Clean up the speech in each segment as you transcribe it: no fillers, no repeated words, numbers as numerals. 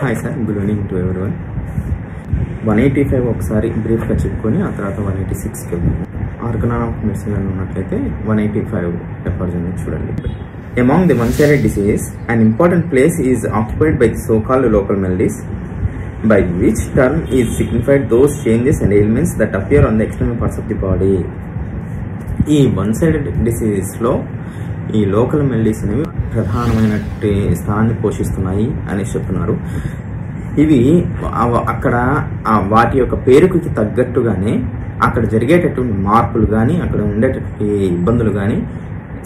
Hi sir, good evening to everyone. 185 ఒకసారి బ్రీఫ్గా చెప్పుకొని ఆ తర్వాత 186కి వెళ్తాము. ఆర్గనాన్ ఆఫ్ మెడిసిన్ అని ఉన్నట్లయితే 185 రెఫర్ చేయండి, చూడండి. Among the one-sided disease, an important place is occupied by the so-called local melodies, by which term is signified those changes and ailments that appear on the external parts of the body. ఈ one-sided డిసీజెస్లో ఈ local melodies అనేవి ప్రధానమైన స్థానాన్ని పోషిస్తున్నాయి అనేసి చెప్తున్నారు. ఇవి అక్కడ వాటి యొక్క పేరుకి తగ్గట్టుగానే అక్కడ జరిగేటటువంటి మార్పులు కానీ అక్కడ ఉండేటటువంటి ఇబ్బందులు కానీ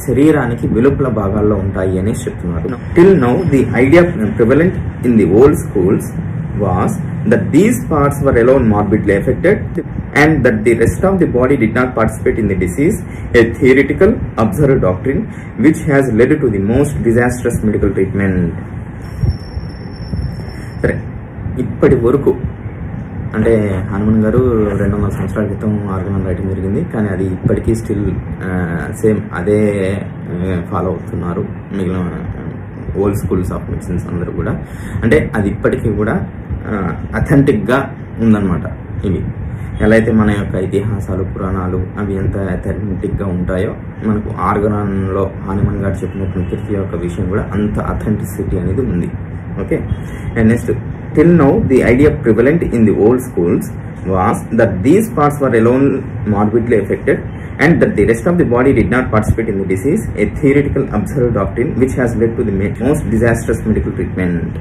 శరీరానికి వెలుపల భాగాల్లో ఉంటాయి అనేసి చెప్తున్నారు. Till now the idea prevalent in the old schools was that these parts were alone morbidly affected and that the rest of the body did not participate in the disease, a theoretical observed doctrine which has led to the most disastrous medical treatment. సరే, ఇప్పటి వరకు అంటే హనుమాన్ గారు 200 సంవత్సరాల క్రితం Organon రాయటం జరిగింది, కానీ అది ఇప్పటికీ స్టిల్ సేమ్ అదే ఫాలో అవుతున్నారు మిగిలిన ఓల్డ్ స్కూల్స్ ఆఫ్ మెడిసిన్స్ అందరూ కూడా. అంటే అది ఇప్పటికీ కూడా అథెంటిక్గా ఉందన్నమాట. ఇవి ఎలా అయితే మన యొక్క ఇతిహాసాలు పురాణాలు అవి ఎంత అథెంటిక్గా ఉంటాయో మనకు ఆర్గనాన్లో హనుమాన్ గారు చెప్పినటువంటి ప్రతి ఒక్క విషయం కూడా అంత అథెంటిసిటీ అనేది ఉంది. Okay, and next, till now the idea prevalent in the old schools was that these parts were alone morbidly affected and that the rest of the body did not participate in the disease, a theoretical observed doctrine which has led to the most disastrous medical treatment.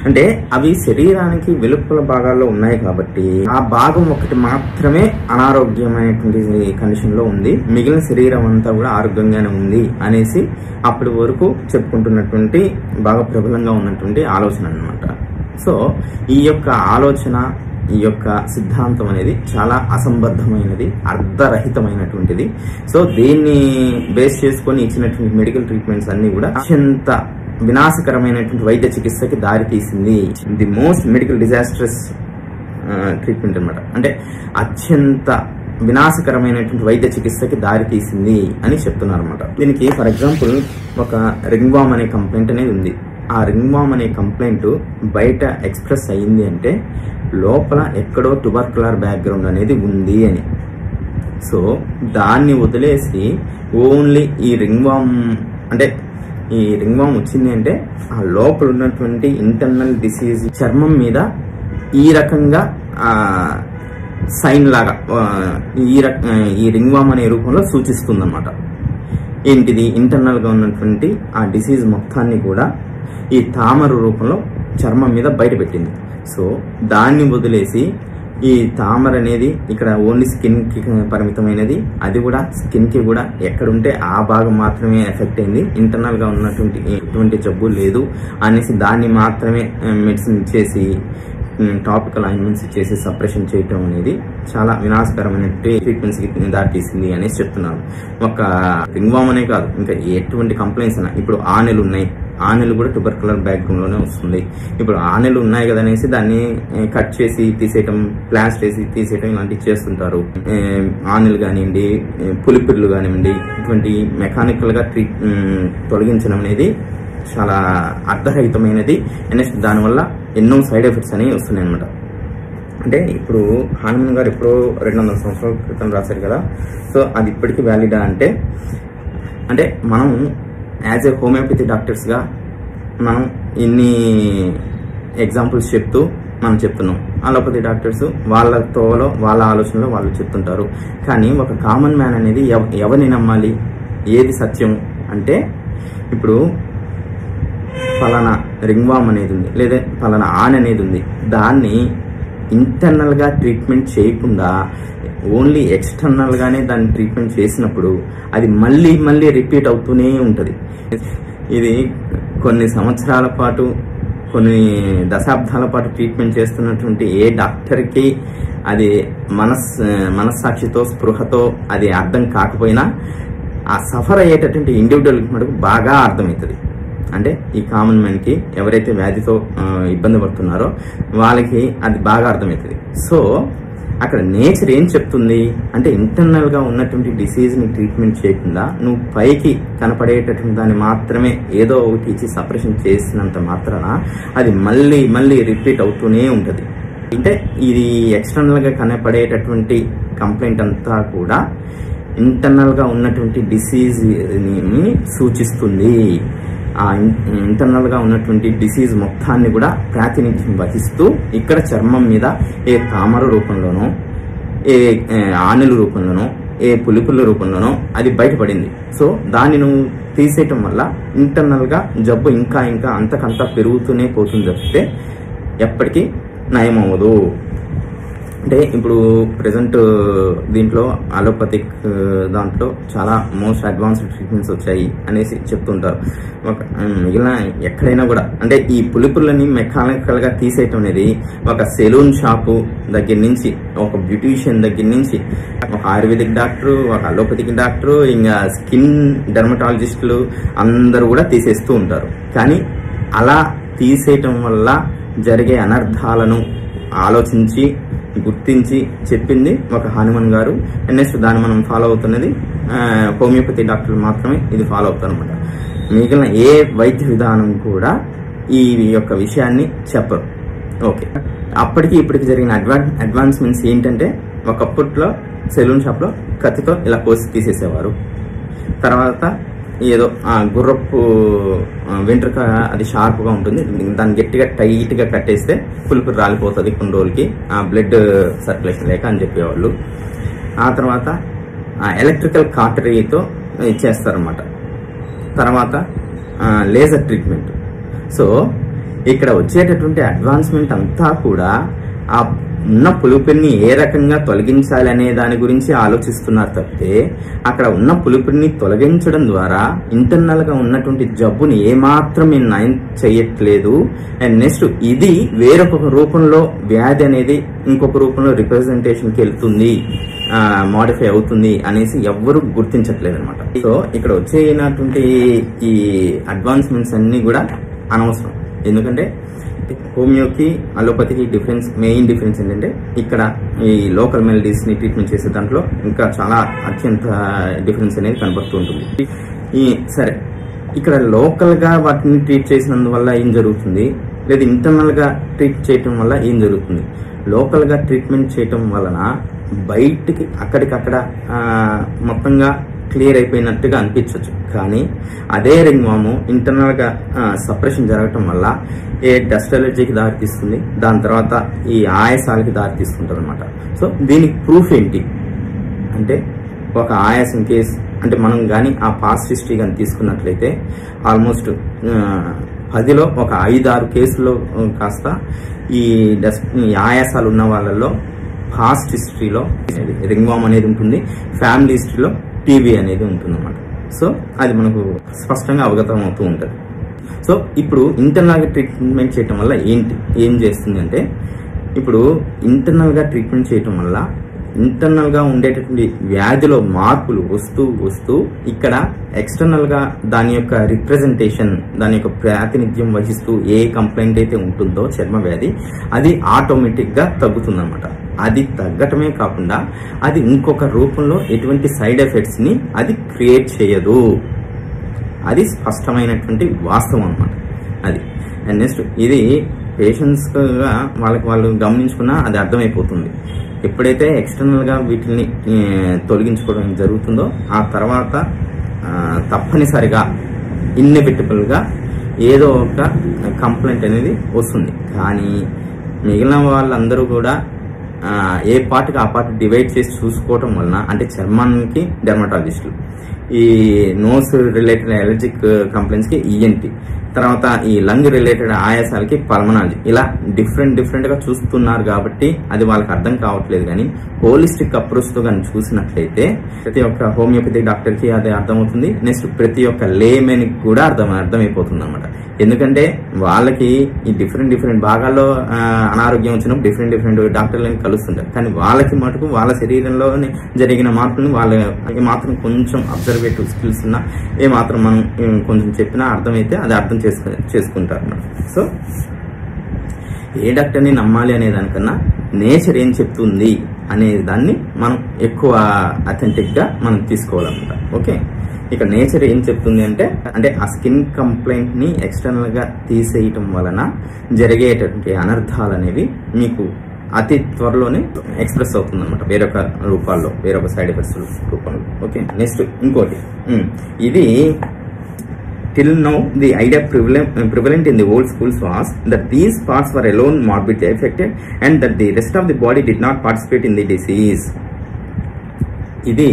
అంటే అవి శరీరానికి వెలుపల భాగాల్లో ఉన్నాయి కాబట్టి ఆ భాగం ఒకటి మాత్రమే అనారోగ్యమైనటువంటి కండిషన్ లో ఉంది, మిగిలిన శరీరం అంతా కూడా ఆరోగ్యంగానే ఉంది అనేసి అప్పటి వరకు చెప్పుకుంటున్నటువంటి బాగా ప్రబలంగా ఉన్నటువంటి ఆలోచన అన్నమాట. సో ఈ యొక్క ఆలోచన, ఈ యొక్క సిద్ధాంతం అనేది చాలా అసంబద్ధమైనది, అర్ధరహితమైనటువంటిది. సో దీన్ని బేస్ చేసుకొని ఇచ్చినటువంటి మెడికల్ ట్రీట్మెంట్స్ అన్ని కూడా అత్యంత వినాశకరమైనటువంటి వైద్య చికిత్సకి దారి తీసింది. The most medical disastrous treatment అనమాట. అంటే అత్యంత వినాశకరమైనటువంటి వైద్య చికిత్సకి దారి తీసింది అని చెప్తున్నారు అనమాట. దీనికి ఫర్ ఎగ్జాంపుల్ ఒక రింగ్వామ్ అనే కంప్లైంట్ అనేది ఉంది. ఆ రింగ్వామ్ అనే కంప్లైంట్ బయట ఎక్స్ప్రెస్ అయ్యింది అంటే లోపల ఎక్కడో ట్యూబర్కులర్ బ్యాక్గ్రౌండ్ అనేది ఉంది అని. సో దాన్ని వదిలేసి ఓన్లీ ఈ రింగ్వామ్ అంటే ఈ రింగ్వామ్ వచ్చింది అంటే ఆ లోపల ఉన్నటువంటి ఇంటర్నల్ డిసీజ్ చర్మం మీద ఈ రకంగా సైన్ లాగా ఈ రింగ్వామ్ అనే రూపంలో సూచిస్తుంది అన్నమాట. ఏంటిది? ఇంటర్నల్ గా ఉన్నటువంటి ఆ డిసీజ్ మొత్తాన్ని కూడా ఈ తామర రూపంలో చర్మం మీద బయట పెట్టింది. సో దాన్ని వదిలేసి ఈ తామర అనేది ఇక్కడ ఓన్లీ స్కిన్ కి పరిమితమైనది, అది కూడా స్కిన్ కి కూడా ఎక్కడుంటే ఆ భాగం మాత్రమే ఎఫెక్ట్ అయింది, ఇంటర్నల్ గా ఉన్నటువంటి ఎటువంటి జబ్బు లేదు అనేసి దాన్ని మాత్రమే మెడిసిన్ ఇచ్చేసి టాపికల్ ఆయింట్మెంట్స్ ఇచ్చేసి సప్రెషన్ చేయటం అనేది చాలా వినాశకరమైన ట్రీట్మెంట్స్ కి దారితీసింది అనేసి చెప్తున్నారు. ఒక రింగ్వామ్ అనే కాదు, ఇంకా ఎటువంటి కంప్లైంట్స్ అయినా ఇప్పుడు ఆనెలు ఉన్నాయి, ఆనెలు కూడా ట్యూబర్కులర్ బ్యాక్గ్రౌండ్ లోనే వస్తుంది. ఇప్పుడు ఆనెలు ఉన్నాయి కదా అనేసి దాన్ని కట్ చేసి తీసేయటం, ప్లాస్టర్ వేసి తీసేయటం ఇలాంటివి చేస్తుంటారు. ఆనెలు కానివ్వండి, పులిపిర్లు కానివ్వండి, ఇటువంటి మెకానికల్ గా తొలగించడం అనేది చాలా అర్ధరహితమైనది. నెక్స్ట్ దానివల్ల ఎన్నో సైడ్ ఎఫెక్ట్స్ అనేవి వస్తున్నాయి అనమాట. అంటే ఇప్పుడు హనుమాన్ గారు ఎప్పుడో 200 సంవత్సరాల క్రితం రాశారు కదా, సో అది ఇప్పటికీ వ్యాలిడా అంటే మనం యాజ్ ఏ హోమియోపతి డాక్టర్స్ గా మనం ఇన్ని ఎగ్జాంపుల్స్ చెప్తూ మనం చెప్తున్నాం. అలోపతి డాక్టర్స్ వాళ్ళ తోలో వాళ్ళ ఆలోచనలో వాళ్ళు చెప్తుంటారు. కానీ ఒక కామన్ మ్యాన్ అనేది ఎవరిని నమ్మాలి? ఏది సత్యం అంటే ఇప్పుడు ఫలానా రింగ్వామ్ అనేది ఉంది, లేదా ఫలానా ఆన్ అనేది ఉంది, దాన్ని ఇంటర్నల్ గా ట్రీట్మెంట్ చేయకుండా ఓన్లీ ఎక్స్టర్నల్ గానే దాన్ని ట్రీట్మెంట్ చేసినప్పుడు అది మళ్ళీ మళ్ళీ రిపీట్ అవుతూనే ఉంటుంది. ఇది కొన్ని సంవత్సరాల పాటు, కొన్ని దశాబ్దాల పాటు ట్రీట్మెంట్ చేస్తున్నటువంటి ఏ డాక్టర్కి అది మనస్సాక్షితో స్పృహతో అది అర్థం కాకపోయినా ఆ సఫర్ అయ్యేటటువంటి ఇండివిజువల్ మనకు బాగా అర్థమవుతుంది. అంటే ఈ కామన్ మ్యాన్ కి ఎవరైతే వ్యాధితో ఇబ్బంది పడుతున్నారో వాళ్ళకి అది బాగా అర్థమవుతుంది. సో అక్కడ నేచర్ ఏం చెప్తుంది అంటే ఇంటర్నల్ గా ఉన్నటువంటి డిసీజ్ ని ట్రీట్మెంట్ చేయకుండా నువ్వు పైకి కనపడేటటువంటి దాన్ని మాత్రమే ఏదో ఒకటి ఇచ్చి సపరేషన్ చేసినంత మాత్రాన అది మళ్ళీ మళ్ళీ రిపీట్ అవుతూనే ఉంటది. అంటే ఇది ఎక్స్టర్నల్ గా కనపడేటటువంటి కంప్లైంట్ అంతా కూడా ఇంటర్నల్ గా ఉన్నటువంటి డిసీజ్ ని సూచిస్తుంది. ఆ ఇంటర్నల్ గా ఉన్నటువంటి డిసీజ్ మొత్తాన్ని కూడా ప్రాతినిధ్యం వహిస్తూ ఇక్కడ చర్మం మీద ఏ తామర రూపంలోనో, ఏ ఆనెల రూపంలోనో, ఏ పులిపుల రూపంలోనో అది బయటపడింది. సో దాన్ని నువ్వు తీసేయటం వల్ల ఇంటర్నల్ గా జబ్బు ఇంకా ఇంకా అంతకంతా పెరుగుతూనే పోతుంది తప్పితే ఎప్పటికీ నయం అవ్వదు. అంటే ఇప్పుడు ప్రెసెంట్ దీంట్లో అలోపతిక్ దాంట్లో చాలా మోస్ట్ అడ్వాన్స్డ్ ట్రీట్మెంట్స్ వచ్చాయి అనేసి చెప్తుంటారు. మిగిలిన ఎక్కడైనా కూడా అంటే ఈ పులిపులని మెకానికల్ గా తీసేయటం అనేది ఒక సెలూన్ షాపు దగ్గర నుంచి, ఒక బ్యూటీషియన్ దగ్గర నుంచి, ఒక ఆయుర్వేదిక్ డాక్టర్, ఒక అలోపతిక్ డాక్టర్, ఇంకా స్కిన్ డెర్మటాలజిస్టులు అందరూ కూడా తీసేస్తూ ఉంటారు. కానీ అలా తీసేయటం వల్ల జరిగే అనర్థాలను ఆలోచించి గుర్తించి చెప్పింది ఒక హనుమాన్ గారు. నెక్స్ట్ దాన్ని మనం ఫాలో అవుతున్నది హోమియోపతి డాక్టర్లు మాత్రమే ఇది ఫాలో అవుతారు అనమాట. మిగిలిన ఏ వైద్య విధానం కూడా ఈ యొక్క విషయాన్ని చెప్పరు. ఓకే, అప్పటికి ఇప్పటికి జరిగిన అడ్వాన్స్మెంట్స్ ఏంటంటే ఒకప్పట్లో సెలూన్ షాప్ లో కత్తితో ఇలా కోసి తీసేసేవారు. తర్వాత ఏదో గుర్రపు వెంట్రుక అది షార్ప్ గా ఉంటుంది, దాన్ని గట్టిగా టైట్ గా కట్టేస్తే పులుపు రాలిపోతుంది కొన్ని రోజులకి, బ్లడ్ సర్క్యులేషన్ లేక అని చెప్పేవాళ్ళు. ఆ తర్వాత ఎలక్ట్రికల్ కాటరీతో ఇచ్చేస్తారనమాట. తర్వాత లేజర్ ట్రీట్మెంట్. సో ఇక్కడ వచ్చేటటువంటి అడ్వాన్స్మెంట్ అంతా కూడా ఆ ఉన్న పులుపుని ఏ రకంగా తొలగించాలి అనే దాని గురించి ఆలోచిస్తున్నారు తప్పితే అక్కడ ఉన్న పులుపుని తొలగించడం ద్వారా ఇంటర్నల్ గా ఉన్నటువంటి జబ్బుని ఏమాత్రం నయం చేయట్లేదు. అండ్ నెక్స్ట్ ఇది వేరొక రూపంలో వ్యాధి అనేది ఇంకొక రూపంలో రిప్రజెంటేషన్ కి వెళ్తుంది, మోడిఫై అవుతుంది అనేసి ఎవ్వరూ గుర్తించట్లేదు అనమాట. సో ఇక్కడ వచ్చేటువంటి ఈ అడ్వాన్స్మెంట్స్ అన్ని కూడా అనవసరం. ఎందుకంటే హోమియోకి అలోపతికి మెయిన్ డిఫరెన్స్ ఏంటంటే ఇక్కడ ఈ లోకల్ మెలడీస్ ని ట్రీట్మెంట్ చేసే దాంట్లో ఇంకా చాలా అత్యంత డిఫరెన్స్ అనేది కనబడుతూ ఉంటుంది. సరే, ఇక్కడ లోకల్ గా వాటిని ట్రీట్ చేసినందువల్ల ఏం జరుగుతుంది, లేదా ఇంటర్నల్ గా ట్రీట్ చేయటం వల్ల ఏం జరుగుతుంది? లోకల్ గా ట్రీట్మెంట్ చేయటం వలన బయటికి అక్కడికక్కడ మొత్తంగా క్లియర్ అయిపోయినట్టుగా అనిపించవచ్చు. కానీ అదే రింగ్వాము ఇంటర్నల్ గా సపరేషన్ జరగటం వల్ల ఏ డస్ట్ అలర్జీకి దారితీస్తుంది, దాని తర్వాత ఈ ఆయాసాలకి దారితీస్తుంటారు అనమాట. సో దీనికి ప్రూఫ్ ఏంటి అంటే ఒక ఆయాసం కేసు అంటే మనం కానీ ఆ పాస్ట్ హిస్టరీ కానీ తీసుకున్నట్లయితే ఆల్మోస్ట్ 10లో ఒక 5-6 కేసుల్లో కాస్త ఈ ఆయాసాలు ఉన్న వాళ్ళలో పాస్ట్ హిస్టరీలో రింగ్వామ్ అనేది ఉంటుంది, ఫ్యామిలీ హిస్టరీలో టీబీ అనేది ఉంటుంది అన్నమాట. సో అది మనకు స్పష్టంగా అవగతం అవుతూ ఉంటుంది. సో ఇప్పుడు ఇంటర్నల్ గా ట్రీట్మెంట్ చేయటం వల్ల ఏం చేస్తుంది అంటే, ఇప్పుడు ఇంటర్నల్ గా ట్రీట్మెంట్ చేయటం వల్ల ఇంటర్నల్ గా ఉండేటటువంటి వ్యాధిలో మార్పులు వస్తూ ఇక్కడ ఎక్స్టర్నల్ గా దాని యొక్క రిప్రజెంటేషన్, దాని యొక్క ప్రాతినిధ్యం వహిస్తూ ఏ కంప్లైంట్ అయితే ఉంటుందో చర్మ వ్యాధి అది ఆటోమేటిక్ గా తగ్గుతుంది అనమాట. అది తగ్గటమే కాకుండా అది ఇంకొక రూపంలో ఎటువంటి సైడ్ ఎఫెక్ట్స్ ని అది క్రియేట్ చేయదు. అది స్పష్టమైనటువంటి వాస్తవం అన్నమాట. అది అండ్ నెక్స్ట్ ఇది పేషెంట్స్ గా వాళ్ళు గమనించుకున్నా అది అర్థమైపోతుంది. ఎప్పుడైతే ఎక్స్టర్నల్ గా వీటిని తొలగించుకోవడం జరుగుతుందో ఆ తర్వాత తప్పనిసరిగా ఇన్ఎవిటబుల్ గా ఏదో ఒక కంప్లైంట్ అనేది వస్తుంది. కానీ మిగిలిన వాళ్ళందరూ కూడా ఏ పార్ట్కి ఆ పార్ట్ డివైడ్ చేసి చూసుకోవటం వలన, అంటే చర్మానికి డెర్మటాలజిస్టులు, ఈ నోస్ రిలేటెడ్ అలర్జిక్ కంప్లైంట్స్ కి ఈఎన్టీ, తర్వాత ఈ లంగ్ రిలేటెడ్ ఆయాసాలకి పల్మనాలజీ, ఇలా డిఫరెంట్ గా చూస్తున్నారు కాబట్టి అది వాళ్ళకి అర్థం కావట్లేదు. కానీ హోలిస్టిక్ అప్రోచ్ తో కానీ చూసినట్లయితే ప్రతి ఒక్క హోమియోపతి డాక్టర్ కి అది అర్థమవుతుంది. నెక్స్ట్ ప్రతి ఒక్క లేమెన్ కి కూడా అర్థమైపోతుంది అనమాట. ఎందుకంటే వాళ్ళకి ఈ డిఫరెంట్ భాగాల్లో అనారోగ్యం వచ్చినప్పుడు డిఫరెంట్ డాక్టర్లను కలుస్తుంటారు. కానీ వాళ్ళకి మటుకు వాళ్ళ శరీరంలోనే జరిగిన మార్పులను వాళ్ళ మాత్రం కొంచెం అబ్జర్వేటివ్ స్కిల్స్ ఉన్నా ఏ మాత్రం మనం కొంచెం చెప్పినా అర్థమైతే అది అర్థం చేసుకుంటారు అన్నమాట. సో ఏ డాక్టర్ని నమ్మాలి అనే దానికన్నా నేచర్ ఏం చెప్తుంది అనే దాన్ని మనం ఎక్కువ అథెంటిక్ గా మనం తీసుకోవాలన్నమాట. ఓకే, ఇక్కడ నేచర్ ఏం చెప్తుంది అంటే ఆ స్కిన్ కంప్లైంట్ ని ఎక్స్టర్నల్ గా తీసేయటం వలన జరిగేటువంటి అనర్థాలు అనేవి మీకు అతి త్వరలోనే ఎక్స్ప్రెస్ అవుతుంది అనమాట, వేరొక రూపాల్లో, వేరొక సైడ్ ఎఫెక్ట్స్ రూపంలో. ఓకే, నెక్స్ట్ ఇంకోటి, ఇది till now the idea prevalent in the old schools was that these parts were alone morbidly affected and that the rest of the body did not participate in the disease. ఇది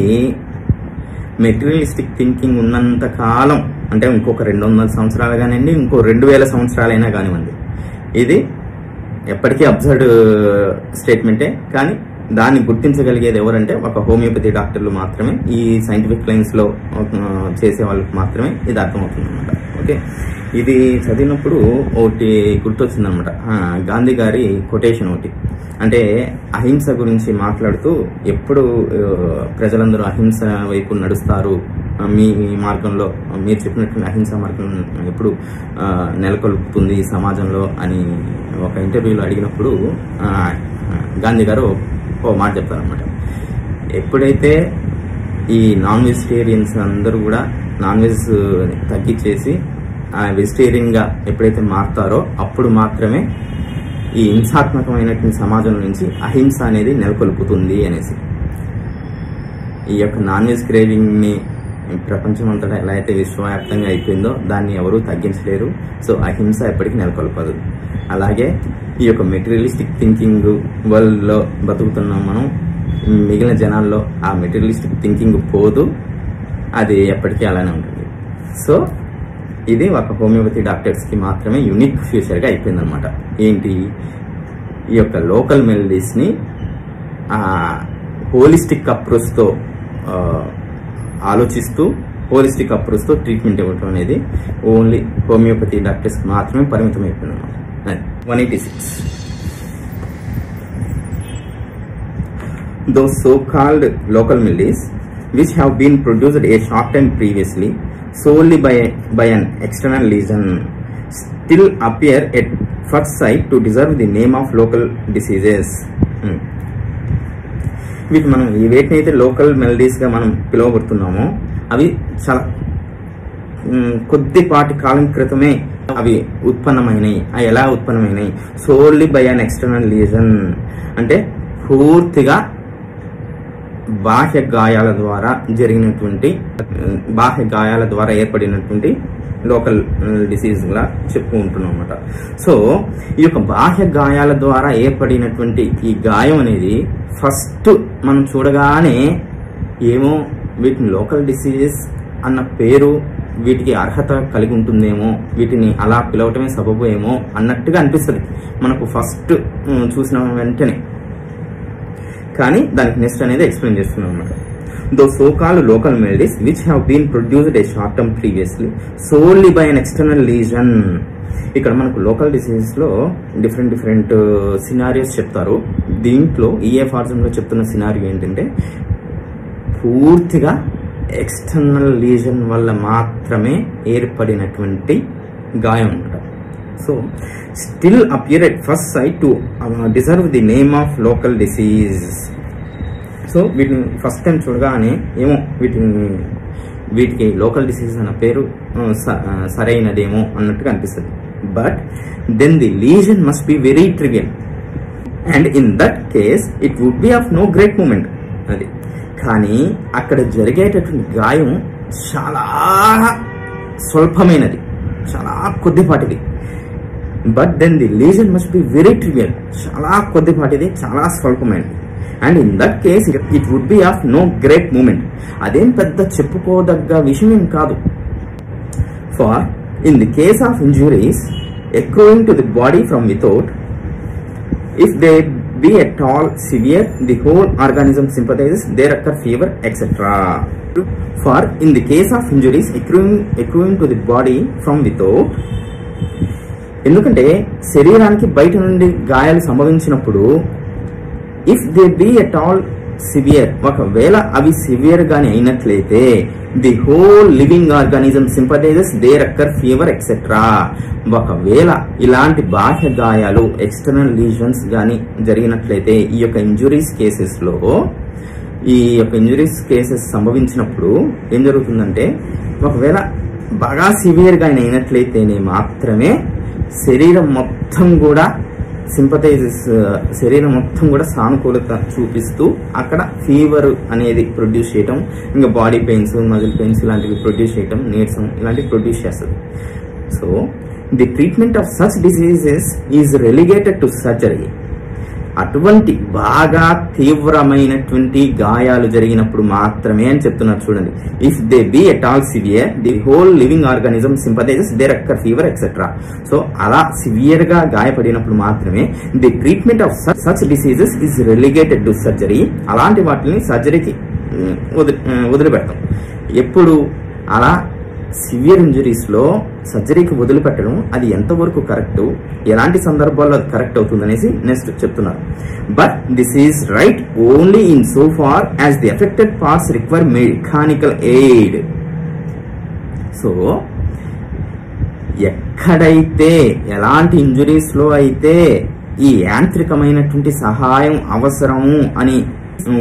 materialistic thinking ఉన్నంత కాలం, అంటే ఇంకొక 200 సంవత్సరాలు కానివ్వండి, ఇంకో 2000 సంవత్సరాలైనా కానివ్వండి, ఇది ఎప్పటికీ అబ్సర్డ్ స్టేట్మెంటే. కానీ దాన్ని గుర్తించగలిగేది ఎవరంటే ఒక హోమియోపతి డాక్టర్లు మాత్రమే, ఈ సైంటిఫిక్ క్లైమ్స్ లో చేసే వాళ్ళకి మాత్రమే ఇది అర్థమవుతుంది అనమాట. ఓకే, ఇది చదివినప్పుడు ఒకటి గుర్తొచ్చిందనమాట, గాంధీ గారి కొటేషన్ ఒకటి. అంటే అహింస గురించి మాట్లాడుతూ, ఎప్పుడు ప్రజలందరూ అహింస వైపు నడుస్తారు, మీ మార్గంలో మీరు చెప్పినట్టు అహింస మార్గం ఎప్పుడు నెలకొల్పుతుంది ఈ సమాజంలో అని ఒక ఇంటర్వ్యూలో అడిగినప్పుడు గాంధీ గారు ఓ మాట చెప్తారనమాట. ఎప్పుడైతే ఈ నాన్ వెజిటేరియన్స్ అందరూ కూడా నాన్ వెజ్ తగ్గించేసి వెజిటేరియన్ గా ఎప్పుడైతే మారుతారో అప్పుడు మాత్రమే ఈ హింసాత్మకమైనటువంటి సమాజం నుంచి అహింస అనేది నెలకొల్పుతుంది అనేసి. ఈ యొక్క నాన్ వెజ్ క్రేవింగ్ ని ప్రపంచం అంతటా ఎలా అయితే విశ్వవ్యాప్తంగా అయిపోయిందో దాన్ని ఎవరూ తగ్గించలేరు. సో అహింస ఎప్పటికీ నెలకొల్పదు. అలాగే ఈ యొక్క మెటీరియలిస్టిక్ థింకింగ్ వరల్డ్ లో బతుకుతున్నాం మనం, మిగిలిన జనాల్లో ఆ మెటీరియలిస్టిక్ థింకింగ్ పోదు, అది ఎప్పటికీ అలానే ఉంటుంది. సో ఇది ఒక హోమియోపతి డాక్టర్స్ కి మాత్రమే యూనిక్ ఫ్యూచర్ గా అయిపోయింది అనమాట. ఏంటి, ఈ యొక్క లోకల్ మెలడీస్ ని హోలిస్టిక్ అప్రోచ్ తో ఆలోచిస్తూ హోలిస్టిక్ అప్రోచ్ తో ట్రీట్మెంట్ ఇవ్వడం అనేది ఓన్లీ హోమియోపతి డాక్టర్స్ కి మాత్రమే పరిమితం అయిపోయింది అనమాట. 186. Those so-called local melodies which have been produced a short time previously solely by an external lesion still appear at first sight to deserve the name of local diseases. వీటి మనం వేటినైతే local melodies గా మనం పిలువబడుతున్నామో అవి చాలా కొద్దిపాటి కాలం క్రితమే అవి ఉత్పన్నమైనవి. అవి ఎలా ఉత్పన్నమైనవి? Solely by an external lesion, అంటే పూర్తిగా బాహ్య గాయాల ద్వారా జరిగినటువంటి, బాహ్య గాయాల ద్వారా ఏర్పడినటువంటి లోకల్ డిసీజ్ గా చెప్పుకుంటున్నాం అనమాట. సో ఈ యొక్క బాహ్య గాయాల ద్వారా ఏర్పడినటువంటి ఈ గాయం అనేది ఫస్ట్ మనం చూడగానే ఏమో వీటిని లోకల్ డిసీజెస్ అన్న పేరు వీటికి అర్హత కలిగి ఉంటుందేమో, వీటిని అలా పిలవటమే సబబు ఏమో అన్నట్టుగా అనిపిస్తుంది మనకు ఫస్ట్ చూసిన వెంటనే. కానీ దానికి నెక్స్ట్ అనేది ఎక్స్ప్లెయిన్ చేస్తున్నాం అన్నమాట. Though so called local maladies which have been produced a short term previously solely by an external lesion. ఇక్కడ మనకు లోకల్ డిసీజెస్ లో డిఫరెంట్ సినారియోస్ చెప్తారు. దీంట్లో ఈఏఫార్జన్ లో చెప్తున్న సినారియో ఏంటంటే పూర్తిగా ఎక్స్టర్నల్ లీజన్ వల్ల మాత్రమే ఏర్పడినటువంటి గాయం అనమాట. So still appear at first sight to deserve the name of local disease. So వీటిని ఫస్ట్ టైం చూడగానే ఏమో వీటికి లోకల్ డిసీజ్ అన్న పేరు సరైనదేమో అన్నట్టుగా అనిపిస్తుంది. But then the lesion must be very trivial and in that case it would be of no great moment. అది కానీ అక్కడ జరిగేటటువంటి గాయం చాలా స్వల్పమైనది, చాలా కొద్దిపాటిది. But then the lesion must be very trivial, చాలా కొద్దిపాటిది, చాలా స్వల్పమైనది. And in that case it would be of no great moment. అదేం పెద్ద చెప్పుకోదగ్గ విషయం ఏం కాదు. For in the case of injuries accruing to the body from without, if they be at all severe, the whole organism sympathizes, there occur fever, etc. For in the case of injuries accruing to the body from without, ఎందుకంటే శరీరానికి బయట నుండి గాయాలు సంభవించినప్పుడు if they be at all severe, ఒకవేళ అవి severe గాని అయినట్లయితే the whole living organism sympathises, there occur fever etcetera. ఒకవేళ ఇలాంటి బాహ్య గాయాలు ఎక్స్టర్నల్ లీజన్స్ గాని జరిగినట్లయితే ఈ యొక్క ఇంజురీస్ కేసెస్ సంభవించినప్పుడు ఏం జరుగుతుందంటే, ఒకవేళ బాగా సివియర్ గా అయినట్లయితేనే మాత్రమే శరీరం మొత్తం కూడా సానుకూలత చూపిస్తూ అక్కడ ఫీవర్ అనేది ప్రొడ్యూస్ చేయటం, ఇంకా బాడీ పెయిన్స్, మజిల్ పెయిన్స్ ఇలాంటివి ప్రొడ్యూస్ చేయటం, నీరసం ఇలాంటివి ప్రొడ్యూస్ చేస్తుంది. So the treatment of such diseases is relegated to surgery. అటువంటి బాగా తీవ్రమైనటువంటి గాయాలు జరిగినప్పుడు మాత్రమే అని చెప్తున్నారు చూడండి. If they be at all severe, the whole living organism sympathises, there occur fever etcetera. So అలా సివియర్ గా గాయపడినప్పుడు మాత్రమే the treatment of such diseases is relegated to surgery. అలాంటి వాటిని సర్జరీకి వదిలిపెడతాం. ఎప్పుడు అలా సివియర్ ఇంజురీస్ లో సర్జరీకి వదిలిపెట్టడం అది ఎంతవరకు కరెక్ట్, ఎలాంటి సందర్భాల్లో అది కరెక్ట్ అవుతుంది అనేసి నెక్స్ట్ చెప్తున్నారు. But this is right only in so far as the affected parts require mechanical aid. So ఎక్కడైతే ఎలాంటి ఇంజురీస్ లో అయితే ఈ యాంత్రికమైనటువంటి సహాయం అవసరము అని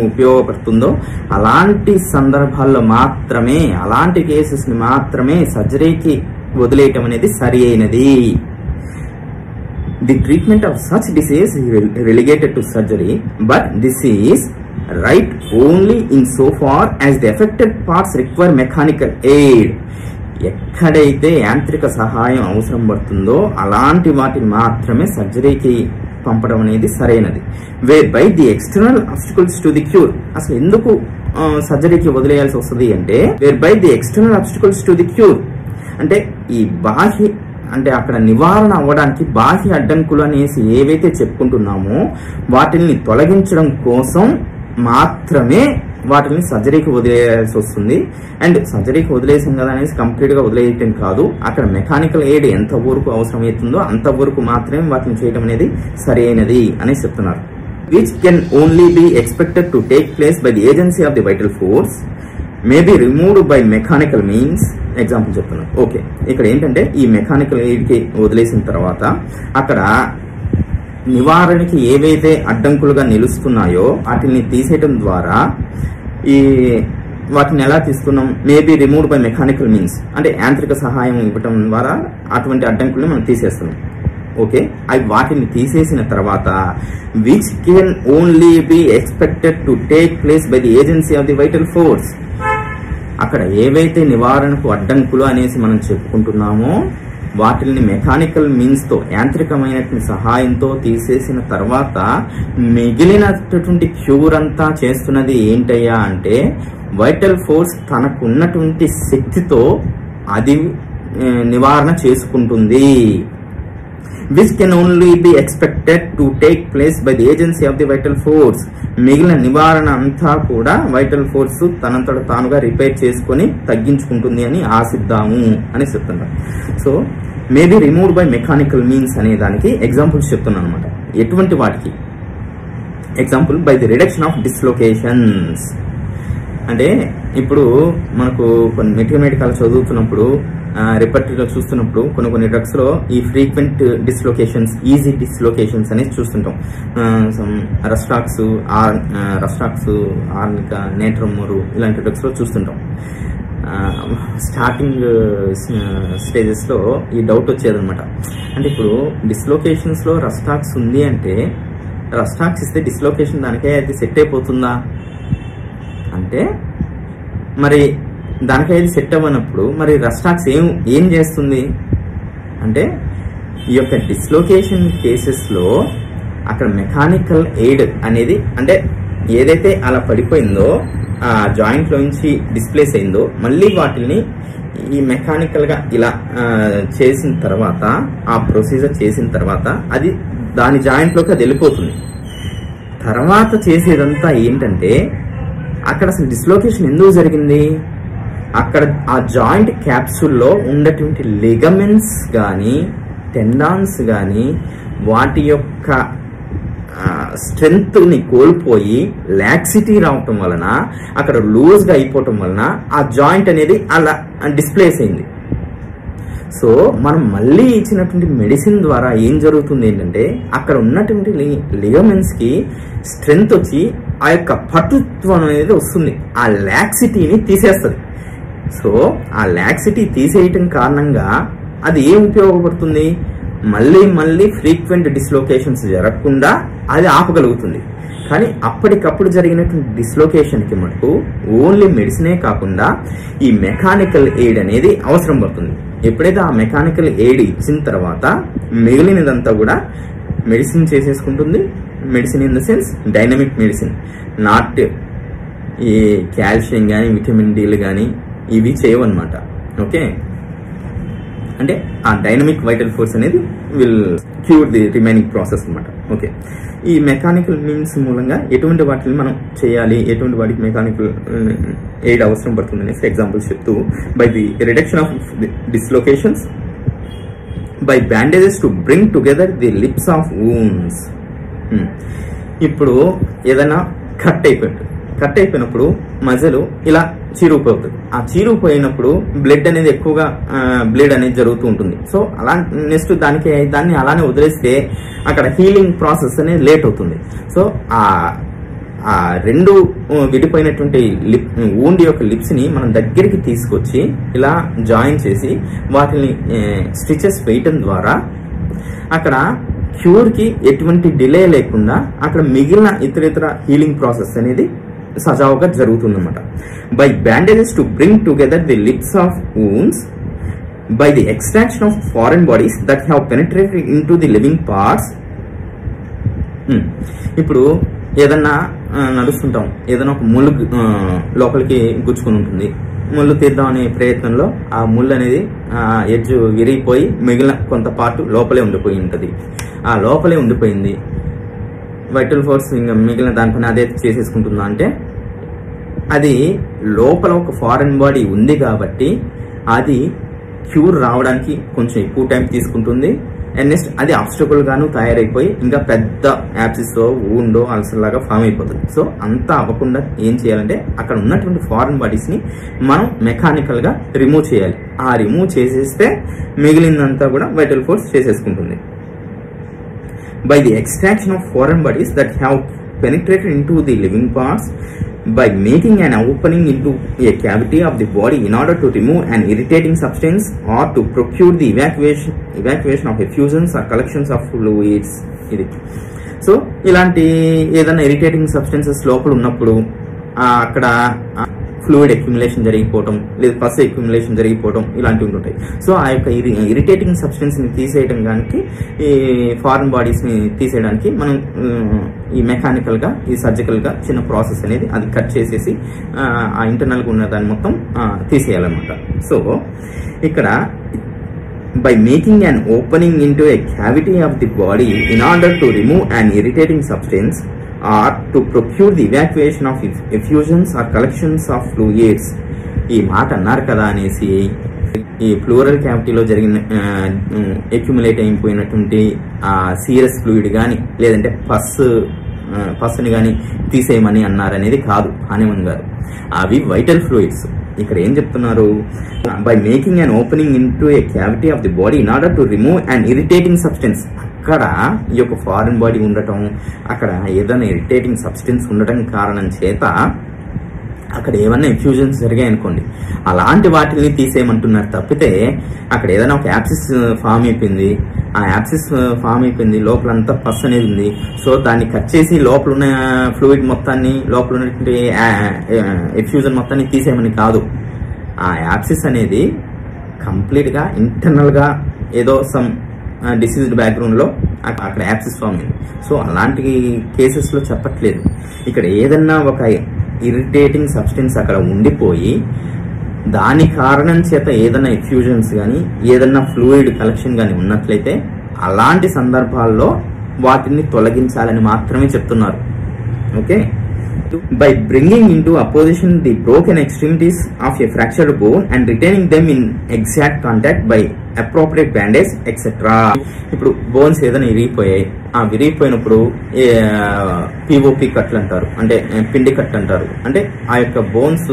ఉపయోగపడుతుందో అలాంటి సందర్భాల్లో మాత్రమే, అలాంటి కేసెస్ ని మాత్రమే సర్జరీకి వదిలేయటం అనేది సరి అయినది. The treatment of such disease relegated to surgery, but this is right only in so far as the affected parts require mechanical aid. ఎక్కడైతే యాంత్రిక సహాయం అవసరం పడుతుందో అలాంటి వాటిని మాత్రమే సర్జరీకి పంపడం అనేది సరైనది. Whereby the external obstacles to the cure. అసలు ఎందుకు సర్జరీకి వదిలేయాల్సి వస్తుంది అంటే, whereby the external obstacles to the cure అంటే ఈ బాహ్య, అంటే అక్కడ నివారణ అవ్వడానికి బాహ్య అడ్డంకులు అనేసి ఏవైతే చెప్పుకుంటున్నామో వాటిని తొలగించడం కోసం మాత్రమే వాటిని సర్జరీకి వదిలేయాల్సి వస్తుంది. అండ్ సర్జరీకి వదిలేసాం కదా అనేసి కంప్లీట్ గా వదిలేయటం కాదు, అక్కడ మెకానికల్ ఎయిడ్ ఎంత వరకు అవసరమవుతుందో అంతవరకు మాత్రమే వాటిని చేయడం అనేది సరైనది అనేసి చెప్తున్నారు. Which can only be expected to take place by the agency of the vital force, may be removed by mechanical means. Example చెప్తున్నారు. ఓకే, ఇక్కడ ఏంటంటే ఈ మెకానికల్ ఎయిడ్ కి వదిలేసిన తర్వాత అక్కడ నివారణకి ఏవైతే అడ్డంకులుగా నిలుస్తున్నాయో వాటిని తీసేయడం ద్వారా వాటిని ఎలా తీసుకున్నాం, maybe removed by mechanical means అంటే యాంత్రిక సహాయం ఇవ్వటం ద్వారా అటువంటి అడ్డంకుల్ని మనం తీసేస్తున్నాం. ఓకే, అవి వాటిని తీసేసిన తర్వాత which can only be expected to take place by the agency of the vital force. అక్కడ ఏవైతే నివారణకు అడ్డంకులు అనేసి మనం చెప్పుకుంటున్నామో వాటిని మెకానికల్ మీన్స్ తో, యాంత్రికమైనటువంటి సహాయంతో తీసేసిన తర్వాత మిగిలినటువంటి క్యూర్ అంతా చేస్తున్నది ఏంటయ్యా అంటే వైటల్ ఫోర్స్ తనకున్నటువంటి శక్తితో అది నివారణ చేసుకుంటుంది. Which can only be expected to take place by the agency of the vital force. మిగిలిన నివారణ అంతా కూడా వైటల్ ఫోర్స్ తనంతట తానుగా రిపేర్ చేసుకుని తగ్గించుకుంటుంది అని ఆశిద్దాము అని చెప్తున్నారు. So maybe removed by mechanical means అనే దానికి ఎగ్జాంపుల్స్ చెప్తున్నాను అనమాట. ఎటువంటి వాటికి example, by the reduction of dislocations. అంటే ఇప్పుడు మనకు కొన్ని మెటీరియల్ చదువుతున్నప్పుడు రిపర్టరీలో చూస్తున్నప్పుడు కొన్ని డ్రగ్స్ లో ఈ ఫ్రీక్వెంట్ డిస్లొకేషన్స్, ఈజీ డిస్లొకేషన్స్ అనేది చూస్తుంటాం. రస్టాక్స్, ఆర్నికా, నేట్రమోరు ఇలాంటి డ్రగ్స్ లో చూస్తుంటాం. స్టార్టింగ్ స్టేజెస్ లో ఈ డౌట్ వచ్చేదనమాట. అంటే ఇప్పుడు డిస్లొకేషన్స్ లో రస్టాక్స్ ఉంది అంటే రస్టాక్స్ ఇస్తే డిస్లొకేషన్ దానికే అది సెట్ అయిపోతుందా అంటే, మరి దానికి అది సెట్ అవ్వనప్పుడు మరి రస్టాక్స్ ఏం చేస్తుంది అంటే, ఈ యొక్క డిస్లొకేషన్ కేసెస్ లో అక్కడ మెకానికల్ ఎయిడ్ అనేది, అంటే ఏదైతే అలా పడిపోయిందో ఆ జాయింట్ లో నుంచి డిస్ప్లేస్ అయిందో మళ్ళీ వాటిని ఈ మెకానికల్ గా ఇలా చేసిన తర్వాత, ఆ ప్రొసీజర్ చేసిన తర్వాత అది దాని జాయింట్ లోకి అది వెళ్ళిపోతుంది. తర్వాత చేసేదంతా ఏంటంటే, అక్కడ అసలు డిస్లొకేషన్ ఎందుకు జరిగింది, అక్కడ ఆ జాయింట్ క్యాప్సూల్లో ఉన్నటువంటి లిగమెంట్స్ కానీ టెండాన్స్ కానీ వాటి యొక్క స్ట్రెంగ్త్ ని కోల్పోయి లాక్సిటీ రావటం వలన, అక్కడ లూజ్ గా అయిపోవటం వలన ఆ జాయింట్ అనేది అలా డిస్ప్లేస్ అయింది. సో మనం మళ్ళీ ఇచ్చినటువంటి మెడిసిన్ ద్వారా ఏం జరుగుతుంది ఏంటంటే, అక్కడ ఉన్నటువంటి లిగమెంట్స్ కి స్ట్రెంగ్త్ వచ్చి ఆ యొక్క పటుత్వం అనేది వస్తుంది, ఆ లాక్సిటీని తీసేస్తుంది. సో ఆ లాక్సిటీ తీసేయటం కారణంగా అది ఏం ఉపయోగపడుతుంది, మళ్ళీ ఫ్రీక్వెంట్ డిస్లోకేషన్స్ జరగకుండా అది ఆపగలుగుతుంది. కానీ అప్పటికప్పుడు జరిగినటువంటి డిస్లోకేషన్కి మటుకు ఓన్లీ మెడిసినే కాకుండా ఈ మెకానికల్ ఎయిడ్ అనేది అవసరం పడుతుంది. ఎప్పుడైతే ఆ మెకానికల్ ఎయిడ్ ఇచ్చిన తర్వాత మిగిలినదంతా కూడా మెడిసిన్ చేసేసుకుంటుంది. Medicine in the sense dynamic medicine, not ఈ కాల్షియం కానీ విటమిన్ డీలు కానీ ఇవి చేయవన్నమాట. ఓకే, అంటే ఆ డైనమిక్ వైటల్ ఫోర్స్ అనేది will cure the remaining process అనమాట. ఓకే, ఈ మెకానికల్ మీన్స్ మూలంగా ఎటువంటి వాటిని మనం చేయాలి, ఎటువంటి వాటికి మెకానికల్ ఎయిడ్ అవసరం పడుతుంది అనేసి ఎగ్జాంపుల్స్ చెప్తూ, by the reduction of dislocations, by bandages to bring together the lips of wounds. ఇప్పుడు ఏదైనా కట్ అయిపోయినప్పుడు మజిల్ ఇలా చీరుకుపోతుంది. ఆ చీరుకుపోయినప్పుడు బ్లడ్ అనేది ఎక్కువగా బ్లీడ్ అనేది జరుగుతూ ఉంటుంది. సో అలా నెక్స్ట్ దాన్ని అలానే వదిలేస్తే అక్కడ హీలింగ్ ప్రాసెస్ అనేది లేట్ అవుతుంది. సో ఆ రెండు విడిపోయినటువంటి వూండ్ యొక్క లిప్స్ ని మనం దగ్గరికి తీసుకొచ్చి ఇలా జాయిన్ చేసి వాటిని స్టిచెస్ వేయటం ద్వారా అక్కడ క్యూర్ కి ఎటువంటి డిలే లేకుండా అక్కడ మిగిలిన ఇతర హీలింగ్ ప్రాసెస్ అనేది సజావుగా జరుగుతుందన్నమాట. By bandages to bring together the lips of wounds, by the extraction of foreign bodies that have penetrated in to the living parts. ఇప్పుడు ఏదన్నా నడుస్తుంటాం, ఏదైనా ఒక ముళ్ళు లోపలికి గుచ్చుకుని ఉంటుంది. ముళ్ళు తీద్దాం అనే ప్రయత్నంలో ఆ ముళ్ళు అనేది ఎడ్జ్ విరిగిపోయి మిగిలిన కొంత పార్ట్ లోపలే ఉండిపోయి ఉంటుంది. ఆ లోపలే ఉండిపోయింది, వైటల్ ఫోర్స్ ఇంకా మిగిలిన దానిపైన అదే చేసేసుకుంటుందా అంటే, అది లోపల ఒక ఫారెన్ బాడీ ఉంది కాబట్టి అది క్యూర్ రావడానికి కొంచెం ఎక్కువ టైం తీసుకుంటుంది. అండ్ నెక్స్ట్ అది ఆబ్స్టకల్ గాను తయారైపోయి ఇంకా పెద్ద యాప్సిస్ వూండో అల్సర్ లాగా ఫామ్ అయిపోతుంది. సో అంతా అవ్వకుండా ఏం చేయాలంటే అక్కడ ఉన్నటువంటి ఫారెన్ బాడీస్ ని మనం మెకానికల్ గా రిమూవ్ చేయాలి. ఆ రిమూవ్ చేసేస్తే మిగిలిందంతా కూడా వైటల్ ఫోర్స్ చేసేసుకుంటుంది. By the extraction of foreign bodies that have penetrated into the living parts, by making an opening into a cavity of the body in order to remove an irritating substance or to procure the evacuation of effusions or collections of fluids. ఇది so ఇలాంటి ఏదైనా irritating substances లోపల ఉన్నప్పుడు అక్కడ fluid accumulation జరిగిపోవడం, లేదా పస్ accumulation జరిగిపోవడం ఇలాంటివి ఉంటాయి. So ఆ యొక్క ఇరిటేటింగ్ సబ్స్టెన్స్ ని తీసేయడానికి, ఈ ఫారెన్ బాడీస్ ని తీసేయడానికి మనం ఈ మెకానికల్ గా, ఈ సర్జికల్ గా చిన్న ప్రాసెస్ అనేది అది కట్ చేసేసి ఆ ఇంటర్నల్ గా ఉన్న దాన్ని మొత్తం తీసేయాలన్నమాట. సో ఇక్కడ by making an opening into a cavity of the body in order to remove an irritating substance or to procure the evacuation of effusions or collections of fluids. ఈ మాట అన్నారు కదా అనేసి ఈ ప్లూరల్ క్యావిటీలో జరిగిన అక్యుములేట్ అయిపోయినటువంటి serious fluid కానీ లేదంటే పస్సుని కానీ తీసేయమని అన్నారనేది కాదు హానిమన్ గారు. అవి వైటల్ ఫ్లూయిడ్స్. ఇక్కడ ఏం చెప్తున్నారు, by making an opening in to A cavity of the body in order to remove an irritating substance. అక్కడ ఈ యొక్క ఫారెన్ బాడీ ఉండటం, అక్కడ ఏదైనా ఇరిటేటింగ్ సబ్స్టెన్స్ ఉండటం కారణం చేత అక్కడ ఏమన్నా ఇన్ఫ్యూజన్స్ జరిగాయి అనుకోండి, అలాంటి వాటిని తీసేయమంటున్నారు తప్పితే అక్కడ ఏదైనా ఒక యాప్సిస్ ఫామ్ అయిపోయింది, ఆ యాప్సిస్ ఫామ్ అయిపోయింది, లోపలంతా పస్ అనేది ఉంది, సో దాన్ని కట్ చేసి లోపల ఉన్న ఫ్లూయిడ్ మొత్తాన్ని, లోపల ఉన్నటువంటి ఎఫ్యూజన్ మొత్తాన్ని తీసేయమని కాదు. ఆ యాప్సిస్ అనేది కంప్లీట్ గా ఇంటర్నల్ గా ఏదో సమ్ డిసీజ్డ్ బ్యాక్గ్రౌండ్ లో అక్కడ యాప్సిస్ ఫామ్ అయింది. సో అలాంటి కేసెస్ లో చెప్పట్లేదు. ఇక్కడ ఏదన్నా ఒక ఇరిటేటింగ్ సబ్స్టెన్స్ అక్కడ ఉండిపోయి దాని కారణం చేత ఏదైనా ఎఫ్యూజన్స్ కానీ ఏదైనా ఫ్లూయిడ్ కలెక్షన్ కానీ ఉన్నట్లయితే అలాంటి సందర్భాల్లో వాటిని తొలగించాలని మాత్రమే చెప్తున్నారు. Okay, by bringing into opposition the broken extremities of a fractured bone and retaining them in exact contact by appropriate bandage etcetera. ఇప్పుడు బోన్స్ ఏదైనా విరిగిపోయాయి, ఆ విరిగిపోయినప్పుడు పిఓపి కట్లు అంటారు, అంటే పిండి కట్ అంటారు. అంటే ఆ యొక్క బోన్స్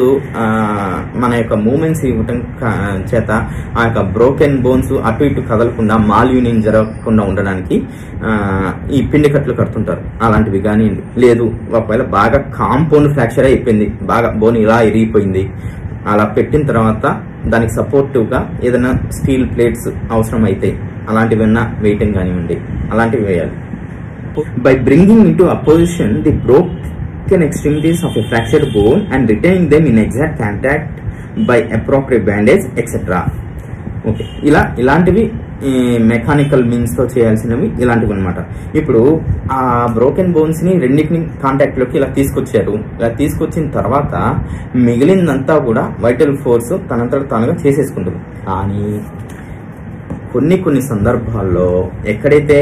మన యొక్క మూమెంట్స్ ఇవ్వటం చేత ఆ యొక్క బ్రోకెన్ బోన్స్ అటు ఇటు కదలకుండా మాల్ యూనియన్ జరగకుండా ఉండడానికి ఈ పిండి కట్లు కడుతుంటారు. అలాంటివి కానీ లేదు, ఒకవేళ బాగా కాంపౌండ్ ఫ్రాక్చర్ అయిపోయింది, బాగా బోన్ ఇలా ఇరిగిపోయింది, అలా పెట్టిన తర్వాత దానికి సపోర్టివ్ గా ఏదైనా స్టీల్ ప్లేట్స్ అవసరం అవుతాయి, అలాంటివన్నా వేయటం కానివ్వండి, అలాంటివి వేయాలి. By bringing into opposition the broken extremities of a fractured bone and retaining them in exact contact by appropriate bandage etcetera. Okay, ఇలాంటివి మెకానికల్ మీన్స్ తో చేయాల్సినవి ఇలాంటివి అనమాట. ఇప్పుడు ఆ బ్రోకెన్ బోన్స్ ని రెండింటిని కాంటాక్ట్ లోకి ఇలా తీసుకొచ్చారు. ఇలా తీసుకొచ్చిన తర్వాత మిగిలిందంతా కూడా వైటల్ ఫోర్స్ తనంతట తానుగా చేసేసుకుంటుంది. కానీ కొన్ని సందర్భాల్లో ఎక్కడైతే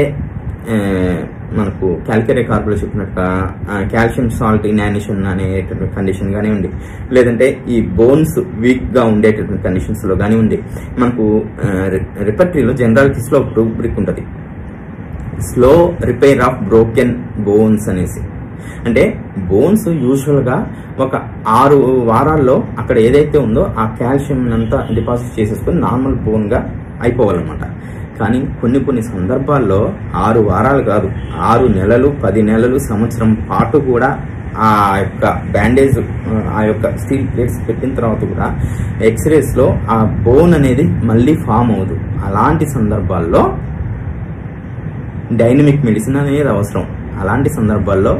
మనకు క్యాల్కేరియా కార్బోలో చెప్పినట్టుగా కాల్షియం సాల్ట్ ఇనానిషన్ అనేటటువంటి కండిషన్ కానివ్వండి, లేదంటే ఈ బోన్స్ వీక్ గా ఉండేటటువంటి కండిషన్స్ లో కానివ్వండి, మనకు రిపర్టరీలో జనరల్ లో రూబ్రిక్ ఉంటుంది, slow repair of broken bones అనేసి. అంటే బోన్స్ యూజువల్ గా ఒక 6 వారాల్లో అక్కడ ఏదైతే ఉందో ఆ కాల్షియం అంతా డిపాజిట్ చేసేసుకుని నార్మల్ బోన్ గా అయిపోవాలన్నమాట. కానీ కొన్ని సందర్భాల్లో 6 వారాలు కాదు, 6 నెలలు, 10 నెలలు, సంవత్సరం పాటు కూడా ఆ యొక్క బ్యాండేజ్, ఆ యొక్క స్టీల్ ప్లేట్స్ పెట్టిన తర్వాత కూడా ఎక్స్రేస్ లో ఆ బోన్ అనేది మళ్ళీ ఫామ్ అవ్వదు. అలాంటి సందర్భాల్లో డైనమిక్ మెడిసిన్ అనేది అవసరం. అలాంటి సందర్భాల్లో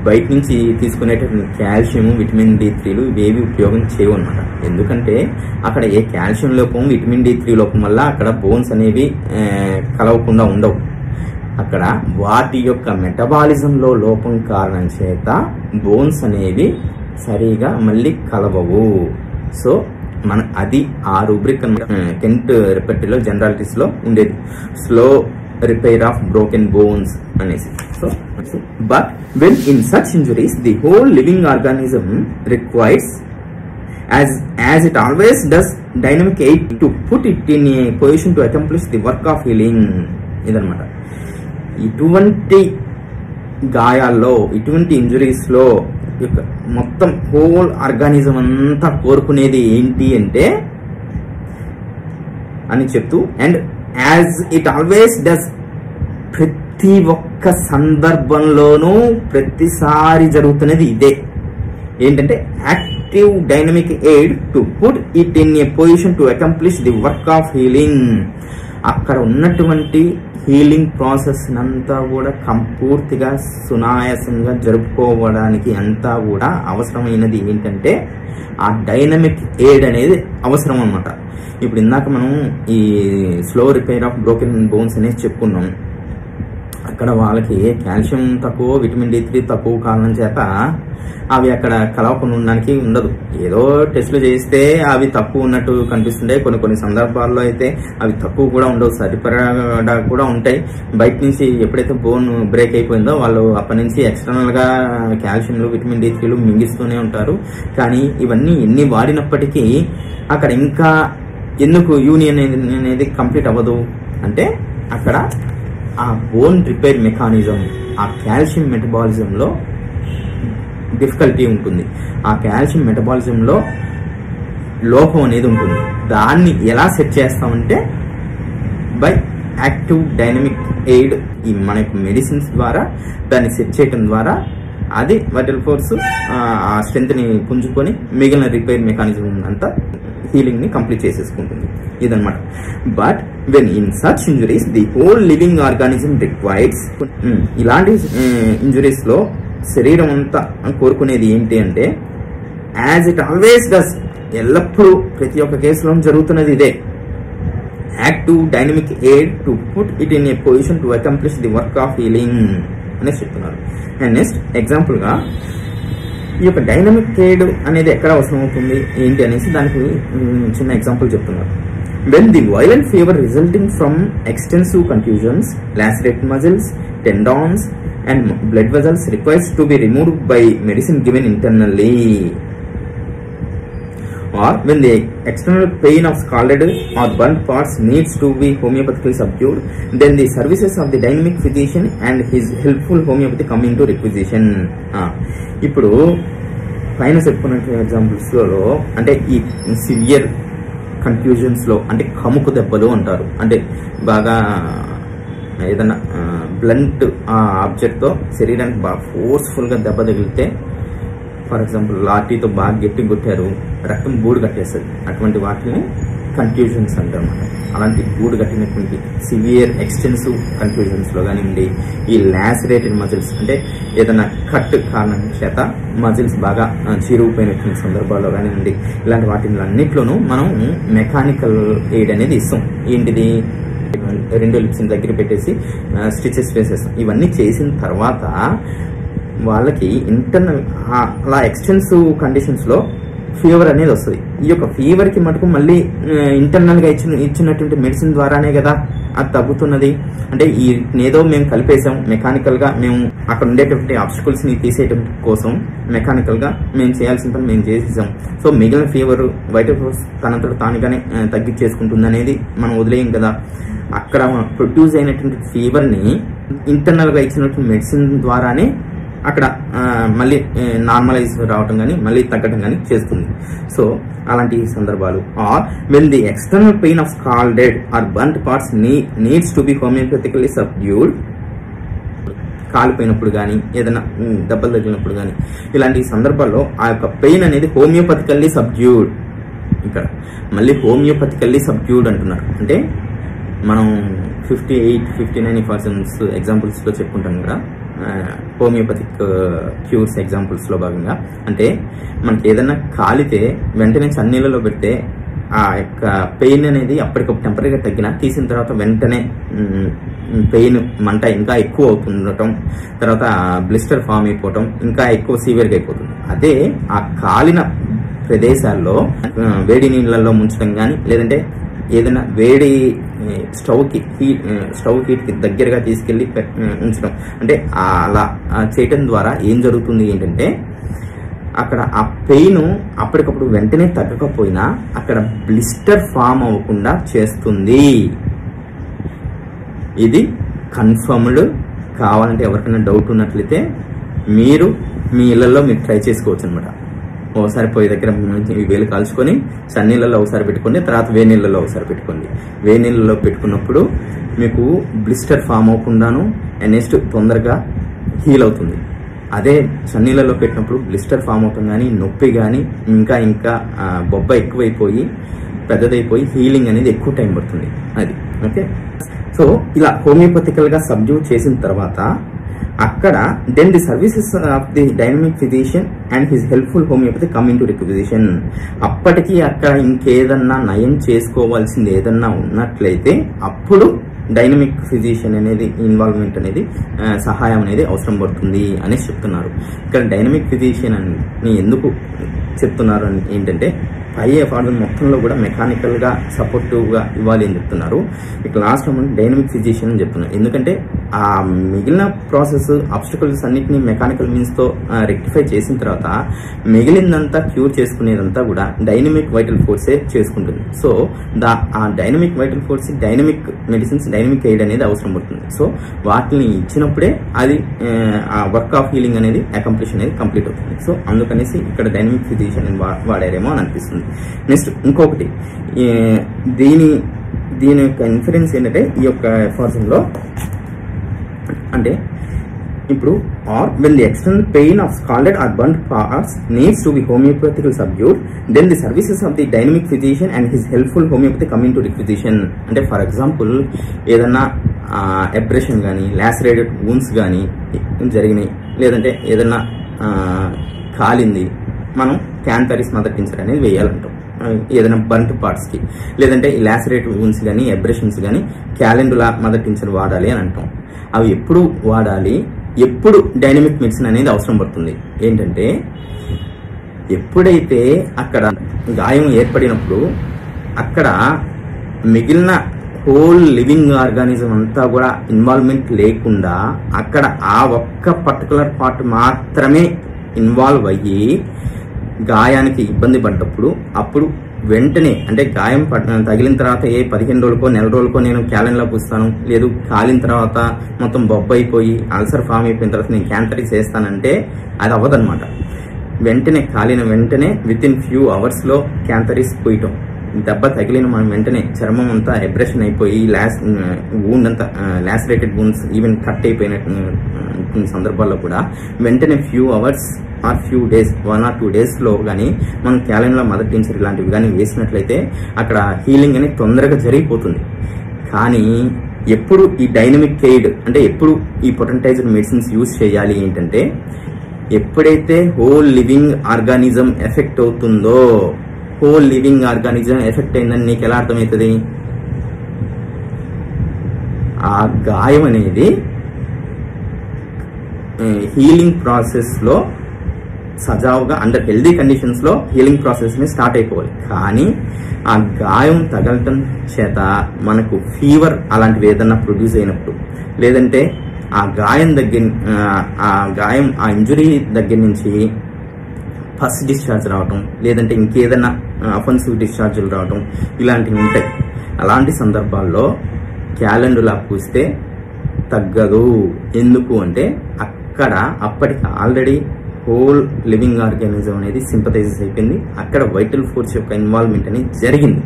బయట నుంచి తీసుకునేటటువంటి కాల్షియం, విటమిన్ D3లు ఇవేవి ఉపయోగం చేయవు అనమాట. ఎందుకంటే అక్కడ ఏ కాల్షియం లోపం, విటమిన్ D3 లోపం వల్ల అక్కడ బోన్స్ అనేవి కలవకుండా ఉండవు. అక్కడ వాటి యొక్క మెటబాలిజంలో లోపం కారణం చేత బోన్స్ అనేవి సరిగా మళ్ళీ కలవవు. సో అది ఆ రూబ్రిక్ కెంట్ రిపర్టరీలో జనరాలిటీస్ లో ఉండేది, slow repair of broken bones అనేసి. So, but when in such injuries the whole living organism requires, as it always does, dynamic aid to put it in a position to accomplish the work of healing. ఇదన్నమాట. ఇటువంటి గాయాల్లో, ఇటువంటి injuries లో మొత్తం whole organism అంతా కోరుకునేది ఏంటి అంటే అని చెప్తూ, and as it always does, ప్రతి ఒక్క సందర్భంలోనూ ప్రతిసారి జరుగుతున్నది ఇదే. ఏంటంటే active dynamic aid to put it in a position to accomplish the work of healing. అక్కడ ఉన్నటువంటి హీలింగ్ ప్రాసెస్ అంతా కూడా పూర్తిగా సునాయాసంగా జరుపుకోవడానికి అంతా కూడా అవసరమైనది ఏంటంటే ఆ డైనమిక్ ఎయిడ్ అనేది అవసరం అన్నమాట. ఇప్పుడు ఇందాక మనం ఈ slow repair of broken bones అనేది చెప్పుకున్నాం. అక్కడ వాళ్ళకి కాల్షియం తక్కువ, విటమిన్ D3 తక్కువ కారణం చేత అవి అక్కడ కలవకుండా ఉండడానికి ఉండదు. ఏదో టెస్టులు చేస్తే అవి తక్కువ ఉన్నట్టు కనిపిస్తుంటాయి. కొన్ని సందర్భాల్లో అయితే అవి తక్కువ కూడా ఉండవు, సరిపడా కూడా ఉంటాయి. బయట నుంచి ఎప్పుడైతే బోన్ బ్రేక్ అయిపోయిందో వాళ్ళు అప్పటి నుంచి ఎక్స్టర్నల్ గా కాల్షియంలు, విటమిన్ D3లు మింగిస్తూనే ఉంటారు. కానీ ఇవన్నీ ఎన్ని వాడినప్పటికీ అక్కడ ఇంకా ఎందుకు యూనియన్ అనేది కంప్లీట్ అవ్వదు అంటే అక్కడ ఆ బోన్ రిపేర్ మెకానిజం, ఆ కాల్షియం మెటబాలిజంలో డిఫికల్టీ ఉంటుంది. ఆ కాల్షియం మెటబాలిజంలో లోపం అనేది ఉంటుంది. దాన్ని ఎలా సెట్ చేస్తామంటే బై యాక్టివ్ డైనమిక్ ఎయిడ్, ఈ మన మెడిసిన్స్ ద్వారా దాన్ని సెట్ చేయడం ద్వారా అది వైటల్ ఫోర్స్ ఆ స్ట్రెంత్ ని పుంజుకొని మిగిలిన రిపేర్ మెకానిజం అంతా హీలింగ్ ని కంప్లీట్ చేసేసుకుంటుంది. ఇదన్నమాట. But when in such injuries the whole living organism requires, ఇలాంటి ఇంజురీస్ లో శరీరం అంతా కోరుకునేది ఏంటి అంటే యాజ్ ఇట్ ఆల్వేస్ డస్, ఎల్లప్పుడూ ప్రతి ఒక్క కేసులో జరుగుతున్నది ఇదే, active dynamic aid to put it in a position to accomplish the work of healing అనేసి చెప్తున్నారు. అండ్ నెక్స్ట్ ఎగ్జాంపుల్ గా ఈ యొక్క డైనమిక్ ఎయిడ్ అనేది ఎక్కడ అవసరం అవుతుంది ఏంటి అనేసి దానికి చిన్న ఎగ్జాంపుల్ చెప్తున్నారు. When the violent fever resulting from extensive contusions, lacerated muscles, tendons and blood vessels requires to be removed by medicine given internally. or when the external pain of scalded or burnt parts needs to be homeopathically subdued, then the services of the dynamic physician and his helpful homeopathy come into requisition. ఇప్పుడు పైన చెప్పుకున్న examples లో అంటే ఈ severe confusions లో అంటే కముకు దెబ్బలు అంటారు, అంటే బాగా ఏదైనా బ్లంట్ ఆబ్జెక్ట్ తో శరీరానికి బాగా ఫోర్స్ఫుల్ గా దెబ్బ తగిలితే, ఫర్ ఎగ్జాంపుల్ లాఠీతో బాగా గట్టి కొట్టారు, రక్తం గూడు కట్టేస్తుంది, అటువంటి వాటిని కన్ఫ్యూజన్స్ అంటారు అన్నమాట. అలాంటి గూడు కట్టినటువంటి సివియర్ ఎక్స్టెన్సివ్ కన్ఫ్యూజన్స్ లో కానివ్వండి, ఈ లాసిరేటెడ్ మజిల్స్ అంటే ఏదైనా కట్ కారణం చేత మజిల్స్ బాగా చిరుగుపోయినటువంటి సందర్భాల్లో కానివ్వండి, ఇలాంటి వాటిని అన్నిట్లోనూ మనం మెకానికల్ ఎయిడ్ అనేది ఇస్తాం. ఏంటిది, 2 లిప్స్ దగ్గర పెట్టేసి స్టిచెస్ వేసేస్తాం. ఇవన్నీ చేసిన తర్వాత వాళ్ళకి ఇంటర్నల్ అలా ఎక్స్టెన్సివ్ కండిషన్స్ లో ఫీవర్ అనేది వస్తుంది. ఈ యొక్క ఫీవర్ కి మటుకు మళ్ళీ ఇంటర్నల్ గా ఇచ్చినటువంటి మెడిసిన్ ద్వారానే కదా అది తగ్గుతున్నది. అంటే ఈ ఏదో మేము కలిపేసాం, మెకానికల్ గా మేము అక్కడ ఉండేటువంటి ఆబ్స్టికల్స్ ని తీసేయడం కోసం మెకానికల్ గా మేము చేయాల్సిన పని మేము చేసేసాం. సో మిగిలిన ఫీవర్ వైటల్ ఫోర్స్ తనంతట తానుగానే తగ్గించేసుకుంటుంది అనేది మనం వదిలేయం కదా. అక్కడ ప్రొడ్యూస్ అయినటువంటి ఫీవర్ ని ఇంటర్నల్ గా ఇచ్చినటువంటి మెడిసిన్ ద్వారానే అక్కడ మళ్ళీ నార్మలైజ్ రావటం కానీ మళ్ళీ తగ్గడం కానీ చేస్తుంది. సో అలాంటి సందర్భాలు or when the external pain of scalded or burnt parts needs to be homoeopathically subdued, కాలిపోయినప్పుడు కానీ ఏదైనా దెబ్బలు తగిలినప్పుడు కానీ ఇలాంటి సందర్భాల్లో ఆ యొక్క పెయిన్ అనేది హోమియోపతికల్లీ సబ్డ్యూడ్. ఇక్కడ మళ్ళీ హోమియోపతికల్లీ సబ్డ్యూడ్ అంటున్నారు. అంటే మనం 58-59% ఎగ్జాంపుల్స్ లో చెప్పుకుంటాం కదా హోమియోపతిక్ క్యూర్స్ ఎగ్జాంపుల్స్ లో భాగంగా. అంటే మనకి ఏదైనా కాలితే వెంటనే చన్నీళ్ళలో పెడితే ఆ యొక్క పెయిన్ అనేది అప్పటికప్పుడు టెంపరీగా తగ్గిన తీసిన తర్వాత వెంటనే పెయిన్ మంట ఇంకా ఎక్కువ అవుతుండటం, తర్వాత బ్లిస్టర్ ఫామ్ అయిపోవటం, ఇంకా ఎక్కువ సివియర్గా అయిపోతుంది. అదే ఆ కాలిన ప్రదేశాల్లో వేడి నీళ్ళల్లో ముంచడం కానీ లేదంటే ఏదైనా వేడి స్టవ్ హీట్ కి దగ్గరగా తీసుకెళ్లి ఉంచడం, అంటే అలా చేయటం ద్వారా ఏం జరుగుతుంది ఏంటంటే అక్కడ ఆ పెయిన్ అప్పటికప్పుడు వెంటనే తగ్గకపోయినా అక్కడ బ్లిస్టర్ ఫామ్ అవ్వకుండా చేస్తుంది. ఇది కన్ఫర్మ్డ్. కావాలంటే ఎవరికైనా డౌట్ ఉన్నట్లయితే మీరు మీ ఇళ్లలో మీరు ట్రై చేసుకోవచ్చు అనమాట. ఒకసారి పొయ్యి దగ్గర వేలు కాల్చుకొని చన్నీళ్ళలో ఒకసారి పెట్టుకోండి, తర్వాత వేడి నీళ్ళలో ఒకసారి పెట్టుకోండి. వేడి నీళ్ళలో పెట్టుకున్నప్పుడు మీకు బ్లిస్టర్ ఫామ్ అవ్వకుండాను నెక్స్ట్ తొందరగా హీల్ అవుతుంది. అదే చన్నీళ్ళలో పెట్టినప్పుడు బ్లిస్టర్ ఫామ్ అవుతుంది కానీ నొప్పి కానీ ఇంకా బొబ్బ ఎక్కువైపోయి పెద్దదైపోయి హీలింగ్ అనేది ఎక్కువ టైం పడుతుంది. అది ఓకే. సో ఇలా హోమియోపతికల్ గా సబ్డ్యూ చేసిన తర్వాత అక్కడ then the services of the dynamic physician and his helpful homoeopathy come in to requisition. అప్పటికి అక్కడ ఇంకేదన్నా నయం చేసుకోవాల్సింది ఏదన్నా ఉన్నట్లయితే అప్పుడు డైనమిక్ ఫిజిషియన్ అనేది ఇన్వాల్వ్మెంట్ అనేది సహాయం అనేది అవసరం పడుతుంది అనేసి చెప్తున్నారు. ఇక్కడ డైనమిక్ ఫిజిషియన్ అని ఎందుకు చెప్తున్నారు ఏంటంటే పై ఎఫార్డర్ మొత్తంలో కూడా మెకానికల్ గా సపోర్టివ్ గా ఇవ్వాలి అని చెప్తున్నారు. ఇక లాస్ట్ డైనమిక్ ఫిజిషియన్ అని చెప్తున్నారు. ఎందుకంటే ఆ మిగిలిన ప్రాసెస్ ఆబ్స్టికల్స్ అన్నిటిని మెకానికల్ మీన్స్ తో రెక్టిఫై చేసిన తర్వాత మిగిలిందంతా క్యూర్ చేసుకునేదంతా కూడా డైనమిక్ వైటల్ ఫోర్సే చేసుకుంటుంది. సో ఆ dynamic vital force dynamic medicines dynamic aid అనేది అవసరం పడుతుంది. సో వాటిని ఇచ్చినప్పుడే అది ఆ వర్క్ ఆఫ్ హీలింగ్ అనేది అకంప్లిష్ అనేది కంప్లీట్ అవుతుంది. సో అందుకనేసి ఇక్కడ డైనమిక్ ఫిజిషియన్ వాడారేమో అని అనిపిస్తుంది. నెక్స్ట్ ఇంకొకటి దీని యొక్క ఇన్ఫరెన్స్ ఏంటంటే ఈ యొక్క ఎఫార్సన్ లో అంటే ఇప్పుడు or when the external pain of scalded or burned parts needs to be homoeopathical subdued then the services of the dynamic physician and his helpful homoeopathy coming to requisition. అంటే ఫర్ ఎగ్జాంపుల్ ఏదన్నా abrasion కానీ లాసిరేటెడ్ wounds కానీ జరిగినాయి, లేదంటే ఏదన్నా కాలింది, మనం క్యాంథరిస్ mother tincture అనేది వేయాలంటాం ఏదైనా బర్న్ట్ పార్ట్స్ కి, లేదంటే లాసిరేటెడ్ వూన్స్ కానీ ఎబ్రేషన్స్ కానీ క్యాలెండులా మదర్ టించర్ వాడాలి అని అంటాం. అవి ఎప్పుడు వాడాలి, ఎప్పుడు డైనమిక్ మెడిసిన్ అనేది అవసరం పడుతుంది ఏంటంటే ఎప్పుడైతే అక్కడ గాయం ఏర్పడినప్పుడు అక్కడ మిగిలిన హోల్ లివింగ్ ఆర్గానిజం అంతా కూడా ఇన్వాల్వ్మెంట్ లేకుండా అక్కడ ఆ ఒక్క పర్టికులర్ పార్ట్ మాత్రమే ఇన్వాల్వ్ అయ్యి గాయానికి ఇబ్బంది పడ్డప్పుడు అప్పుడు వెంటనే అంటే గాయం తగిలిన తర్వాత 15 రోజులకో నెల రోజులకో నేను క్యాలెండ్లో పూస్తాను, లేదు కాలిన తర్వాత మొత్తం బొబ్బ అయిపోయి అల్సర్ ఫామ్ అయిపోయిన తర్వాత నేను క్యాంథరిస్ వేస్తానంటే అది అవ్వదన్నమాట. వెంటనే కాలిన వెంటనే వితిన్ ఫ్యూ అవర్స్లో క్యాంథరిస్ పోయటం, దెబ్బ తగిలిన మనం వెంటనే చర్మం అంతా ఎబ్రెషన్ అయిపోయి వూండ్ అంతా లాసరేటెడ్ వూండ్స్ ఈవెన్ కట్ అయిపోయిన సందర్భాల్లో కూడా వెంటనే few hours are few days 1 or 2 డేస్లో కానీ మనం క్యాలెండ్లో మదర్ టించర్ ఇలాంటివి కానీ వేసినట్లయితే అక్కడ హీలింగ్ అనేది తొందరగా జరిగిపోతుంది. కానీ ఎప్పుడు ఈ డైనమిక్ ఎయిడ్ అంటే ఎప్పుడు ఈ పొటెంటైజ్డ్ మెడిసిన్స్ యూజ్ చేయాలి ఏంటంటే ఎప్పుడైతే హోల్ లివింగ్ ఆర్గానిజం ఎఫెక్ట్ అవుతుందో, హోల్ లివింగ్ ఆర్గానిజం ఎఫెక్ట్ అయిందని నీకు ఎలా అర్థమవుతుంది? ఆ గాయం అనేది హీలింగ్ ప్రాసెస్లో సజావుగా అండర్ హెల్దీ కండిషన్స్లో హీలింగ్ ప్రాసెస్ని స్టార్ట్ అయిపోవాలి. కానీ ఆ గాయం తగలటం చేత మనకు ఫీవర్ అలాంటివి ఏదన్నా ప్రొడ్యూస్ అయినప్పుడు, లేదంటే ఆ గాయం ఆ ఇంజురీ దగ్గర నుంచి ఫస్ట్ డిశ్చార్జ్ రావటం, లేదంటే ఇంకేదైనా అఫెన్సివ్ డిశ్చార్జులు రావటం ఇలాంటివి ఉంటాయి. అలాంటి సందర్భాల్లో క్యాలెండులా పూస్తే తగ్గదు. ఎందుకు అంటే అక్కడ అప్పటికి ఆల్రెడీ హోల్ లివింగ్ ఆర్గానిజం అనేది సింపథైజెస్ అయిపోయింది. అక్కడ వైటల్ ఫోర్స్ యొక్క ఇన్వాల్వ్మెంట్ అనేది జరిగింది.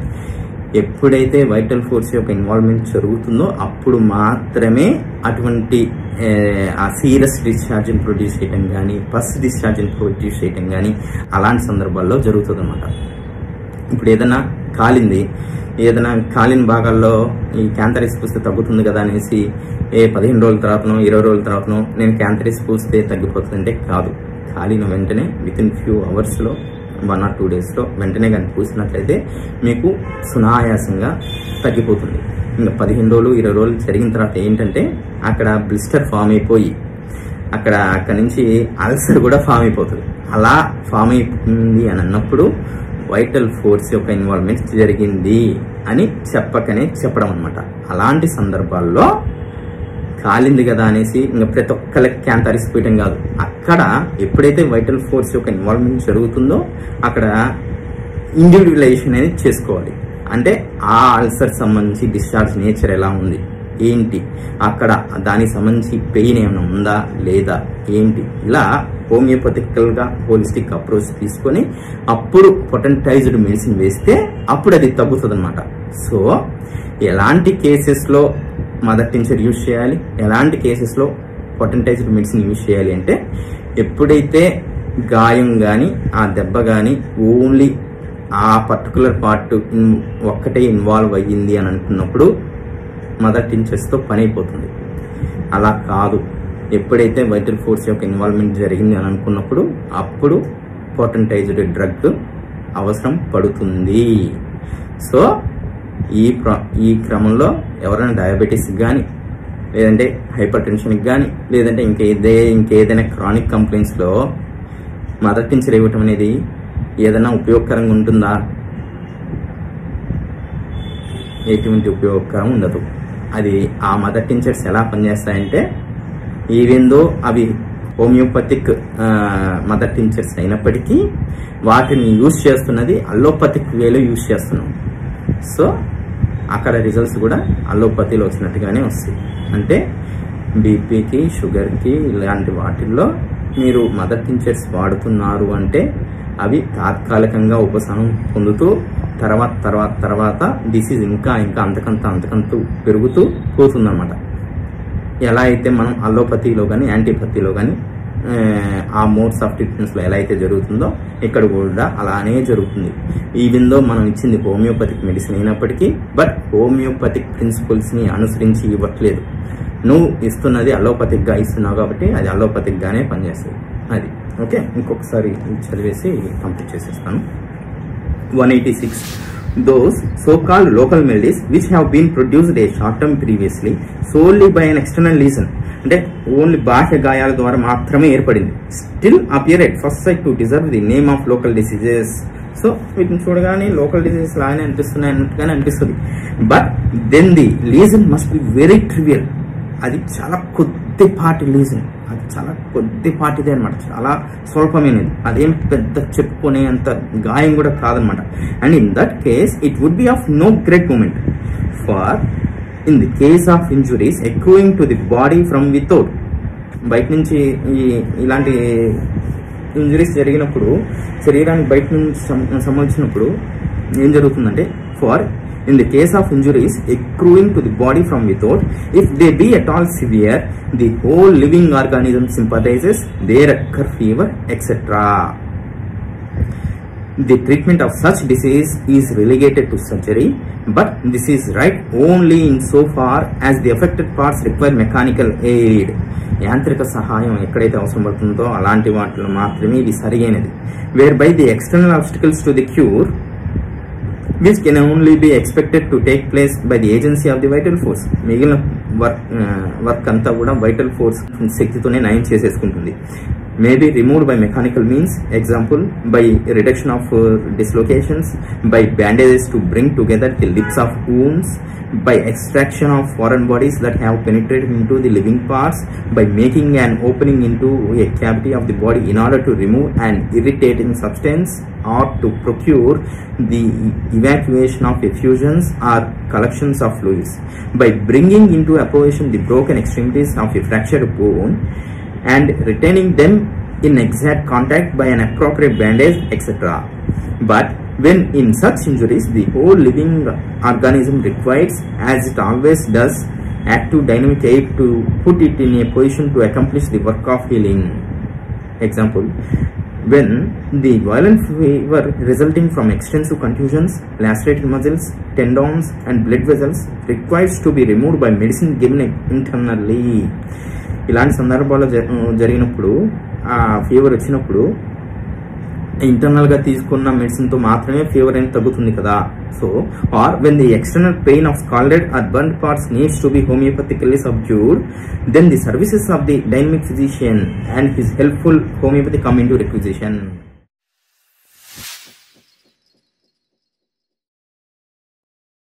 ఎప్పుడైతే వైటల్ ఫోర్స్ యొక్క ఇన్వాల్వ్మెంట్ జరుగుతుందో అప్పుడు మాత్రమే అటువంటి ఆ సీరియస్ డిశ్చార్జ్ని ప్రొడ్యూస్ చేయటం కానీ పస్ డిశ్చార్జ్ని ప్రొడ్యూస్ చేయటం కానీ అలాంటి సందర్భాల్లో జరుగుతుంది అన్నమాట. ఇప్పుడు ఏదైనా కాలిన భాగాల్లో ఈ క్యాంథరిస్ పూస్తే తగ్గుతుంది కదా అనేసి 15 రోజుల తర్వాతనో 20 రోజుల తర్వాతనో నేను క్యాంథరిస్ పూస్తే తగ్గిపోతుందంటే కాదు. కాలిన వెంటనే వితిన్ ఫ్యూ అవర్స్లో 1 or 2 డేస్లో వెంటనే కానీ పూసినట్లయితే మీకు సునాయాసంగా తగ్గిపోతుంది. ఇంకా 15 రోజులు 20 రోజులు జరిగిన తర్వాత ఏంటంటే అక్కడ బ్లిస్టర్ ఫామ్ అయిపోయి అక్కడ నుంచి అల్సర్ కూడా ఫామ్ అయిపోతుంది. అలా ఫామ్ అయిపోయింది అని అన్నప్పుడు వైటల్ ఫోర్స్ యొక్క ఇన్వాల్వ్మెంట్ జరిగింది అని చెప్పడం అనమాట. అలాంటి సందర్భాల్లో కాలింది కదా అనేసి ఇంకా ప్రతి ఒక్కరికి క్యాంథరిస్ పోయటం కాదు. అక్కడ ఎప్పుడైతే వైటల్ ఫోర్స్ యొక్క ఇన్వాల్వ్మెంట్ జరుగుతుందో అక్కడ ఇండివిజువలైజేషన్ అనేది చేసుకోవాలి. అంటే ఆ అల్సర్ సంబంధించి డిశ్చార్జ్ నేచర్ ఎలా ఉంది ఏంటి, అక్కడ దానికి సంబంధించి పెయిన్ ఏమైనా ఉందా లేదా ఏంటి, ఇలా హోమియోపతికల్గా హోలిస్టిక్ అప్రోచ్ తీసుకొని అప్పుడు పొటెంటైజ్డ్ మెడిసిన్ వేస్తే అప్పుడు అది తగ్గుతుంది అనమాట. సో ఎలాంటి కేసెస్లో మదర్ టించర్ యూజ్ చేయాలి, ఎలాంటి కేసెస్లో పొటెంటైజ్డ్ మెడిసిన్ యూజ్ చేయాలి అంటే ఎప్పుడైతే గాయం కానీ ఆ దెబ్బ కానీ ఓన్లీ ఆ పర్టికులర్ పార్ట్ ఒక్కటే ఇన్వాల్వ్ అయ్యింది అని అనుకున్నప్పుడు మదర్ టించర్స్తో పని అయిపోతుంది. అలా కాదు, ఎప్పుడైతే వైటల్ ఫోర్స్ యొక్క ఇన్వాల్వ్మెంట్ జరిగింది అని అనుకున్నప్పుడు అప్పుడు పొటెంటైజ్డ్ డ్రగ్ అవసరం పడుతుంది. సో ఈ క్రమంలో ఎవరైనా డయాబెటీస్కి కానీ లేదంటే హైపర్ టెన్షన్కి కానీ లేదంటే ఇంకేదైనా క్రానిక్ కంప్లైంట్స్లో మదర్ టించర్ ఇవ్వటం అనేది ఏదైనా ఉపయోగకరంగా ఉంటుందా? ఎటువంటి ఉపయోగకరం ఉండదు. అది ఆ మదర్ టించర్స్ ఎలా పనిచేస్తాయంటే ఈవెందో అవి హోమియోపతిక్ మదర్ టించర్స్ అయినప్పటికీ వాటిని యూజ్ చేస్తున్నది అల్లోపతిక్ వేలో యూజ్ చేస్తున్నాం. సో అక్కడ రిజల్ట్స్ కూడా అల్లోపతిలో వచ్చినట్టుగానే వస్తాయి. అంటే బీపీకి షుగర్కి ఇలాంటి వాటిల్లో మీరు మదర్ టించర్స్ వాడుతున్నారు అంటే అవి తాత్కాలికంగా ఉపశమనం పొందుతూ తర్వాత డిసీజ్ ఇంకా అంతకంతూ పెరుగుతూ పోతుందన్నమాట. ఎలా అయితే మనం అల్లోపతిలో కానీ యాంటీపతిలో కానీ ఆ మోడ్స్ ఆఫ్ ట్రీట్మెంట్స్లో ఎలా అయితే జరుగుతుందో ఇక్కడ కూడా అలానే జరుగుతుంది. ఈవెన్ దో మనం ఇచ్చింది హోమియోపతిక్ మెడిసిన్ అయినప్పటికీ బట్ హోమియోపతిక్ ప్రిన్సిపల్స్ని అనుసరించి ఇవ్వట్లేదు. నువ్వు ఇస్తున్నది అల్లోపతిక్గా ఇస్తున్నావు కాబట్టి అది అల్లోపతిక్గానే పనిచేస్తుంది. అది ఓకే. ఇంకొకసారి చదివేసి కంప్లీట్ చేసేస్తాను. 186. Those so-called local melodies which have been produced a short term previously solely by an external lesion, అంటే ఓన్లీ బాహ్య గాయాల ద్వారా మాత్రమే ఏర్పడింది, still appear at first sight to deserve the name of local diseases. So వీటిని చూడగానే local diseases లాగానే అనిపిస్తున్నాయి అన్నట్టుగానే అనిపిస్తుంది. But then the lesion must be very trivial. అది చాలా కొద్దిపాటి లీజన్, అది చాలా కొద్దిపాటిదే అనమాట, చాలా స్వల్పమైనది, అదేం పెద్ద చెప్పుకునేంత గాయం కూడా కాదనమాట. And in that case it would be of no great moment for in the case of injuries accruing to the body from without. బయట నుంచి ఇలాంటి ఇంజురీస్ జరిగినప్పుడు, శరీరానికి బయట నుంచి సంబంధించినప్పుడు ఏం జరుగుతుందంటే, for in the case of injuries accruing to the body from without, if they be at all severe, the whole living organism sympathizes, there occur fever, etc. The treatment of such disease is relegated to surgery, but this is right only in so far as the affected parts require mechanical aid. యాంత్రిక సహాయం ఎక్కడైతే అవసరం పడుతుందో అలాంటి వాటిలో మాత్రమే ఇది సరైనది. whereby the external obstacles to the cure which can only be expected to take place by the agency of the vital force. మిగిలిన వర్క్ అంతా కూడా వైటల్ ఫోర్స్ శక్తితోనే నయం చేసేసుకుంటుంది. may be removed by mechanical means, example by reduction of dislocations, by bandages to bring together the lips of wounds, by extraction of foreign bodies that have penetrated into the living parts, by making an opening into a cavity of the body in order to remove an irritating substance or to procure the evacuation of effusions or collections of fluids, by bringing into apposition the broken extremities of a fractured bone and retaining them in exact contact by an appropriate bandage, etc. But when in such injuries the whole living organism requires, as it always does, active dynamic aid to put it in a position to accomplish the work of healing. Example, when the violent fever resulting from extensive contusions, lacerated muscles, tendons and blood vessels requires to be removed by medicine given internally. ఇలాంటి సందర్భాల్లో జరిగినప్పుడు, ఆ fever వచ్చినప్పుడు internal గా తీసుకున్న medicine తో మాత్రమే fever అనేది తగ్గుతుంది కదా. So or when the external pain of scalded or burn parts needs to be homoeopathically subdued, then the services of the dynamic physician and his helpful homoeopathy come in to requisition.